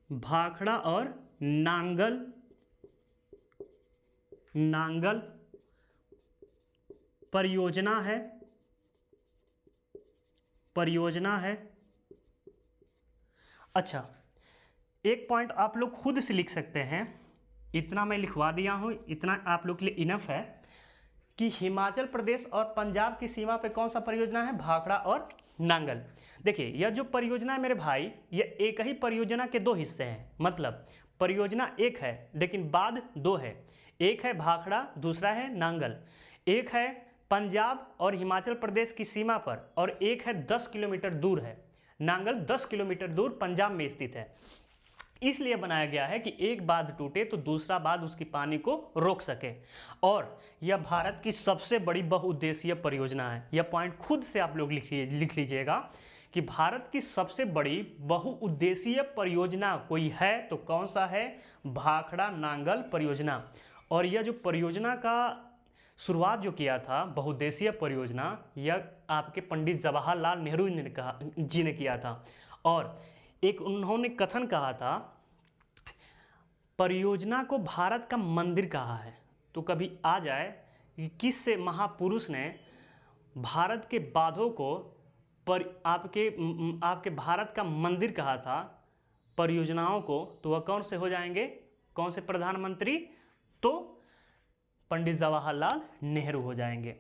भाखड़ा और नांगल, नांगल परियोजना है, परियोजना है। अच्छा, एक पॉइंट आप लोग खुद से लिख सकते हैं, इतना मैं लिखवा दिया हूं, इतना आप लोग के लिए इनफ है कि हिमाचल प्रदेश और पंजाब की सीमा पे कौन सा परियोजना है, भाखड़ा और नांगल। देखिए यह जो परियोजना है मेरे भाई, यह एक ही परियोजना के दो हिस्से हैं, मतलब परियोजना एक है लेकिन बाद दो है, एक है भाखड़ा, दूसरा है नांगल। एक है पंजाब और हिमाचल प्रदेश की सीमा पर और एक है 10 किलोमीटर दूर है। नांगल 10 किलोमीटर दूर पंजाब में स्थित है, इसलिए बनाया गया है कि एक बांध टूटे तो दूसरा बांध उसकी पानी को रोक सके। और यह भारत की सबसे बड़ी बहुउद्देशीय परियोजना है। यह पॉइंट खुद से आप लोग लिख लीजिएगा कि भारत की सबसे बड़ी बहुउद्देशीय परियोजना कोई है तो कौन सा है, भाखड़ा नांगल परियोजना। और यह जो परियोजना का शुरुआत जो किया था बहुउद्देशीय परियोजना, यह आपके पंडित जवाहरलाल नेहरू जी ने किया था। और एक उन्होंने कथन कहा था, परियोजना को भारत का मंदिर कहा है। तो कभी आ जाए कि किस से महापुरुष ने भारत के बांधों को आपके भारत का मंदिर कहा था परियोजनाओं को, तो वह कौन से हो जाएंगे, कौन से प्रधानमंत्री, तो पंडित जवाहरलाल नेहरू हो जाएंगे।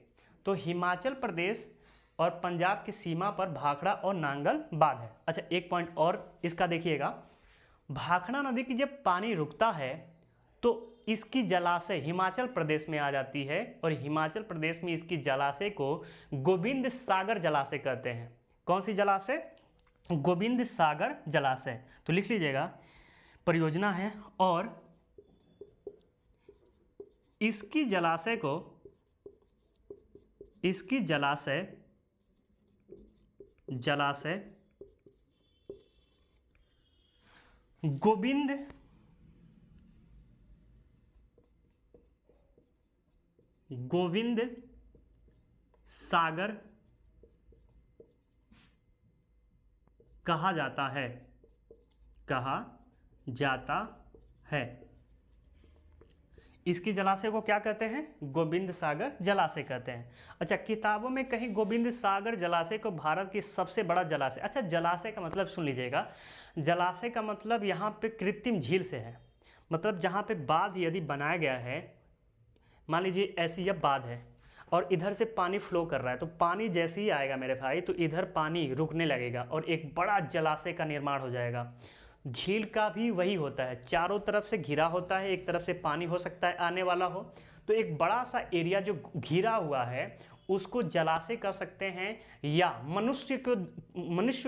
तो हिमाचल प्रदेश और पंजाब की सीमा पर भाखड़ा और नांगल बांध है। अच्छा, एक पॉइंट और इसका देखिएगा, भाखड़ा नदी की जब पानी रुकता है तो इसकी जलाशय हिमाचल प्रदेश में आ जाती है और हिमाचल प्रदेश में इसकी जलाशय को गोविंद सागर जलाशय कहते हैं। कौन सी जलाशय, गोविंद सागर जलाशय। तो लिख लीजिएगा, परियोजना है और इसकी जलाशय को, इसकी जलाशय गोविंद सागर कहा जाता है, कहा जाता है। इसकी जलाशय को क्या कहते हैं, गोविंद सागर जलाशय कहते हैं। अच्छा, किताबों में कहीं गोविंद सागर जलाशय को भारत की सबसे बड़ा जलाशय, अच्छा जलाशय का मतलब सुन लीजिएगा, जलाशय का मतलब यहाँ पे कृत्रिम झील से है। मतलब जहाँ पे बांध यदि बनाया गया है, मान लीजिए ऐसी यह बांध है और इधर से पानी फ्लो कर रहा है, तो पानी जैसे ही आएगा मेरे भाई तो इधर पानी रुकने लगेगा और एक बड़ा जलाशय का निर्माण हो जाएगा। झील का भी वही होता है, चारों तरफ से घिरा होता है, एक तरफ से पानी हो सकता है आने वाला हो, तो एक बड़ा सा एरिया जो घिरा हुआ है उसको जलाशय कह सकते हैं, या मनुष्य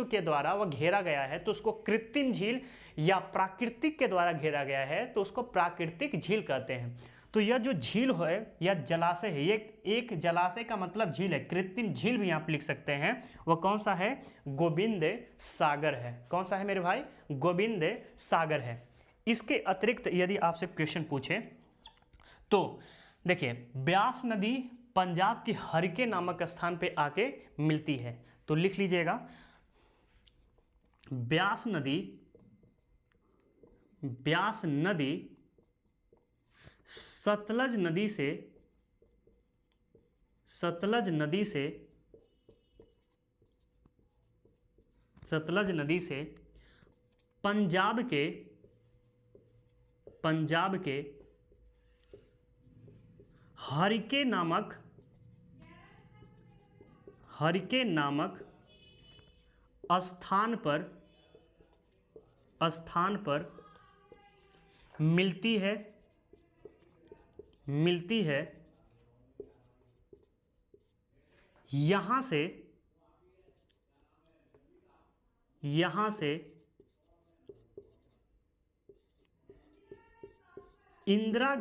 के द्वारा वह घेरा गया है तो उसको कृत्रिम झील, या प्राकृतिक के द्वारा घेरा गया है तो उसको प्राकृतिक झील कहते हैं। तो यह जो झील है या जलाशय है, ये एक जलाशय का मतलब झील है, कृत्रिम झील भी आप लिख सकते हैं। वह कौन सा है, गोविंद सागर है। कौन सा है मेरे भाई, गोविंद सागर है। इसके अतिरिक्त यदि आपसे क्वेश्चन पूछे तो देखिए, ब्यास नदी पंजाब की हरिके नामक स्थान पे आके मिलती है। तो लिख लीजिएगा, ब्यास नदी सतलज नदी से पंजाब के हरिके नामक स्थान पर मिलती है। यहाँ से इंदिरा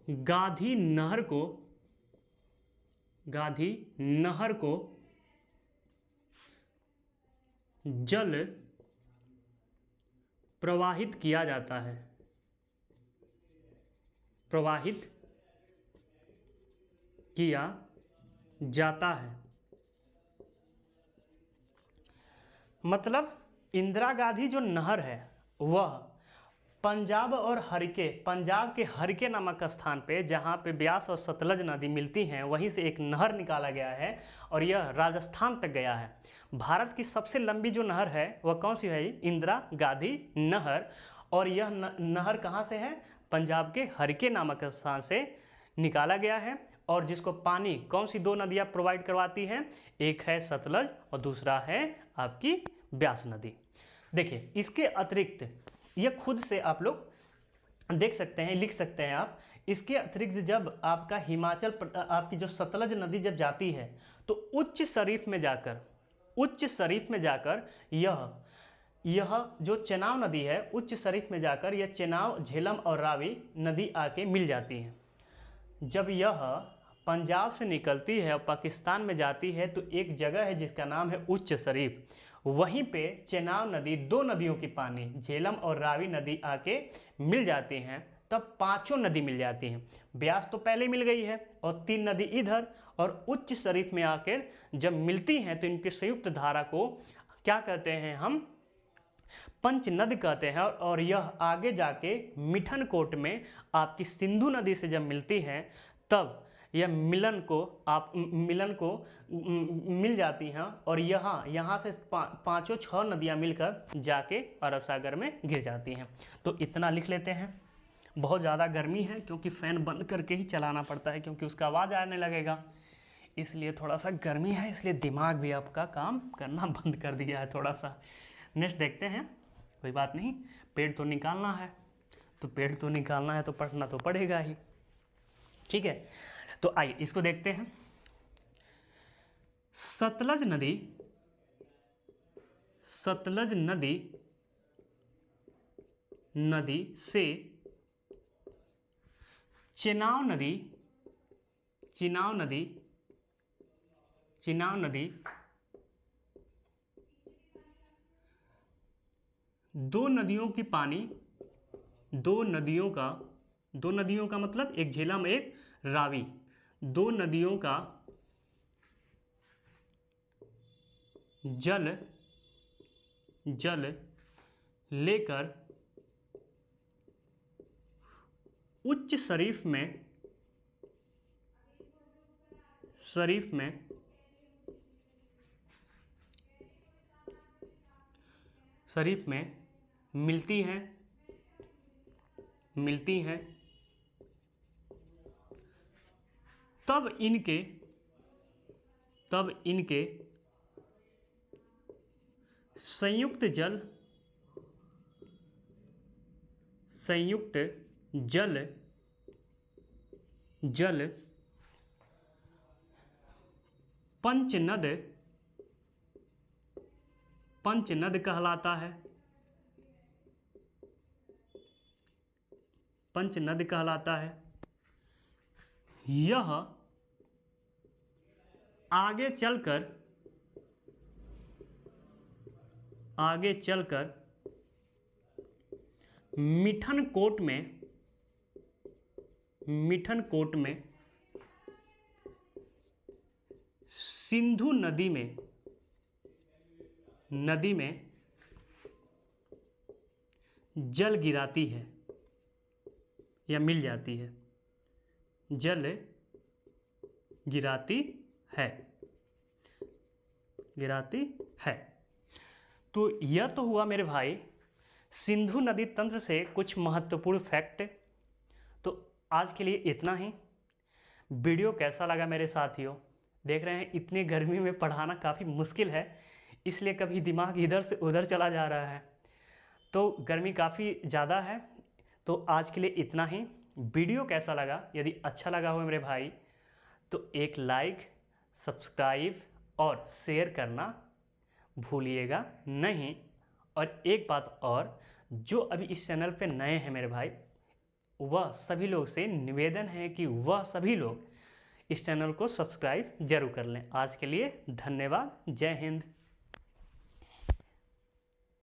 गाधी नहर को जल प्रवाहित किया जाता है, प्रवाहित किया जाता है। मतलब इंदिरा गांधी जो नहर है वह पंजाब के हरिके नामक स्थान पे, जहाँ पे ब्यास और सतलज नदी मिलती हैं, वहीं से एक नहर निकाला गया है और यह राजस्थान तक गया है। भारत की सबसे लंबी जो नहर है वह कौन सी है? इंदिरा गांधी नहर। और यह नहर कहाँ से है? पंजाब के हरिके नामक स्थान से निकाला गया है। और जिसको पानी कौन सी दो नदियाँ प्रोवाइड करवाती हैं? एक है सतलज और दूसरा है आपकी ब्यास नदी। देखिए, इसके अतिरिक्त ये खुद से आप लोग देख सकते हैं, लिख सकते हैं आप। इसके अतिरिक्त जब आपका आपकी जो सतलज नदी जब जाती है तो उच्च शरीफ में जाकर यह जो चेनाब नदी है, उच्च शरीफ में जाकर यह चेनाब, झेलम और रावी नदी आके मिल जाती हैं। जब यह पंजाब से निकलती है और पाकिस्तान में जाती है तो एक जगह है जिसका नाम है उच्च शरीफ, वहीं पे चेनाब नदी, दो नदियों की पानी झेलम और रावी नदी आके मिल जाती हैं, तब पांचों नदी मिल जाती हैं। ब्यास तो पहले मिल गई है और तीन नदी इधर, और उच्च शरीफ में आकर जब मिलती हैं तो इनके संयुक्त धारा को क्या कहते हैं? हम पंचनद कहते हैं। और यह आगे जाके मिठनकोट में आपकी सिंधु नदी से जब मिलती हैं तब यह मिल जाती हैं और यहाँ से पांचों छह नदियाँ मिलकर जाके अरब सागर में गिर जाती हैं। तो इतना लिख लेते हैं। बहुत ज़्यादा गर्मी है क्योंकि फ़ैन बंद करके ही चलाना पड़ता है क्योंकि उसका आवाज़ आने लगेगा, इसलिए थोड़ा सा गर्मी है, इसलिए दिमाग भी आपका काम करना बंद कर दिया है थोड़ा सा। नेक्स्ट देखते हैं। कोई बात नहीं, पेड़ तो निकालना है, तो पढ़ना तो पड़ेगा ही। ठीक है, तो आइए इसको देखते हैं। सतलज नदी से चेनाब नदी दो नदियों का मतलब एक झेलम एक रावी, दो नदियों का जल लेकर उच्च शरीफ में मिलती हैं, तब इनके संयुक्त जल पंचनद कहलाता है। यह आगे चलकर मिठनकोट में सिंधु नदी में जल गिराती है या मिल जाती है, जल गिराती है। तो यह तो हुआ मेरे भाई सिंधु नदी तंत्र से कुछ महत्वपूर्ण फैक्ट। तो आज के लिए इतना ही। वीडियो कैसा लगा मेरे साथियों? देख रहे हैं इतनी गर्मी में पढ़ाना काफ़ी मुश्किल है, इसलिए कभी दिमाग इधर से उधर चला जा रहा है, तो गर्मी काफ़ी ज़्यादा है। तो आज के लिए इतना ही। वीडियो कैसा लगा? यदि अच्छा लगा हो मेरे भाई तो एक लाइक, सब्सक्राइब और शेयर करना भूलिएगा नहीं। और एक बात और, जो अभी इस चैनल पे नए हैं मेरे भाई, वह सभी लोग से निवेदन है कि वह सभी लोग इस चैनल को सब्सक्राइब जरूर कर लें। आज के लिए धन्यवाद। जय हिंद।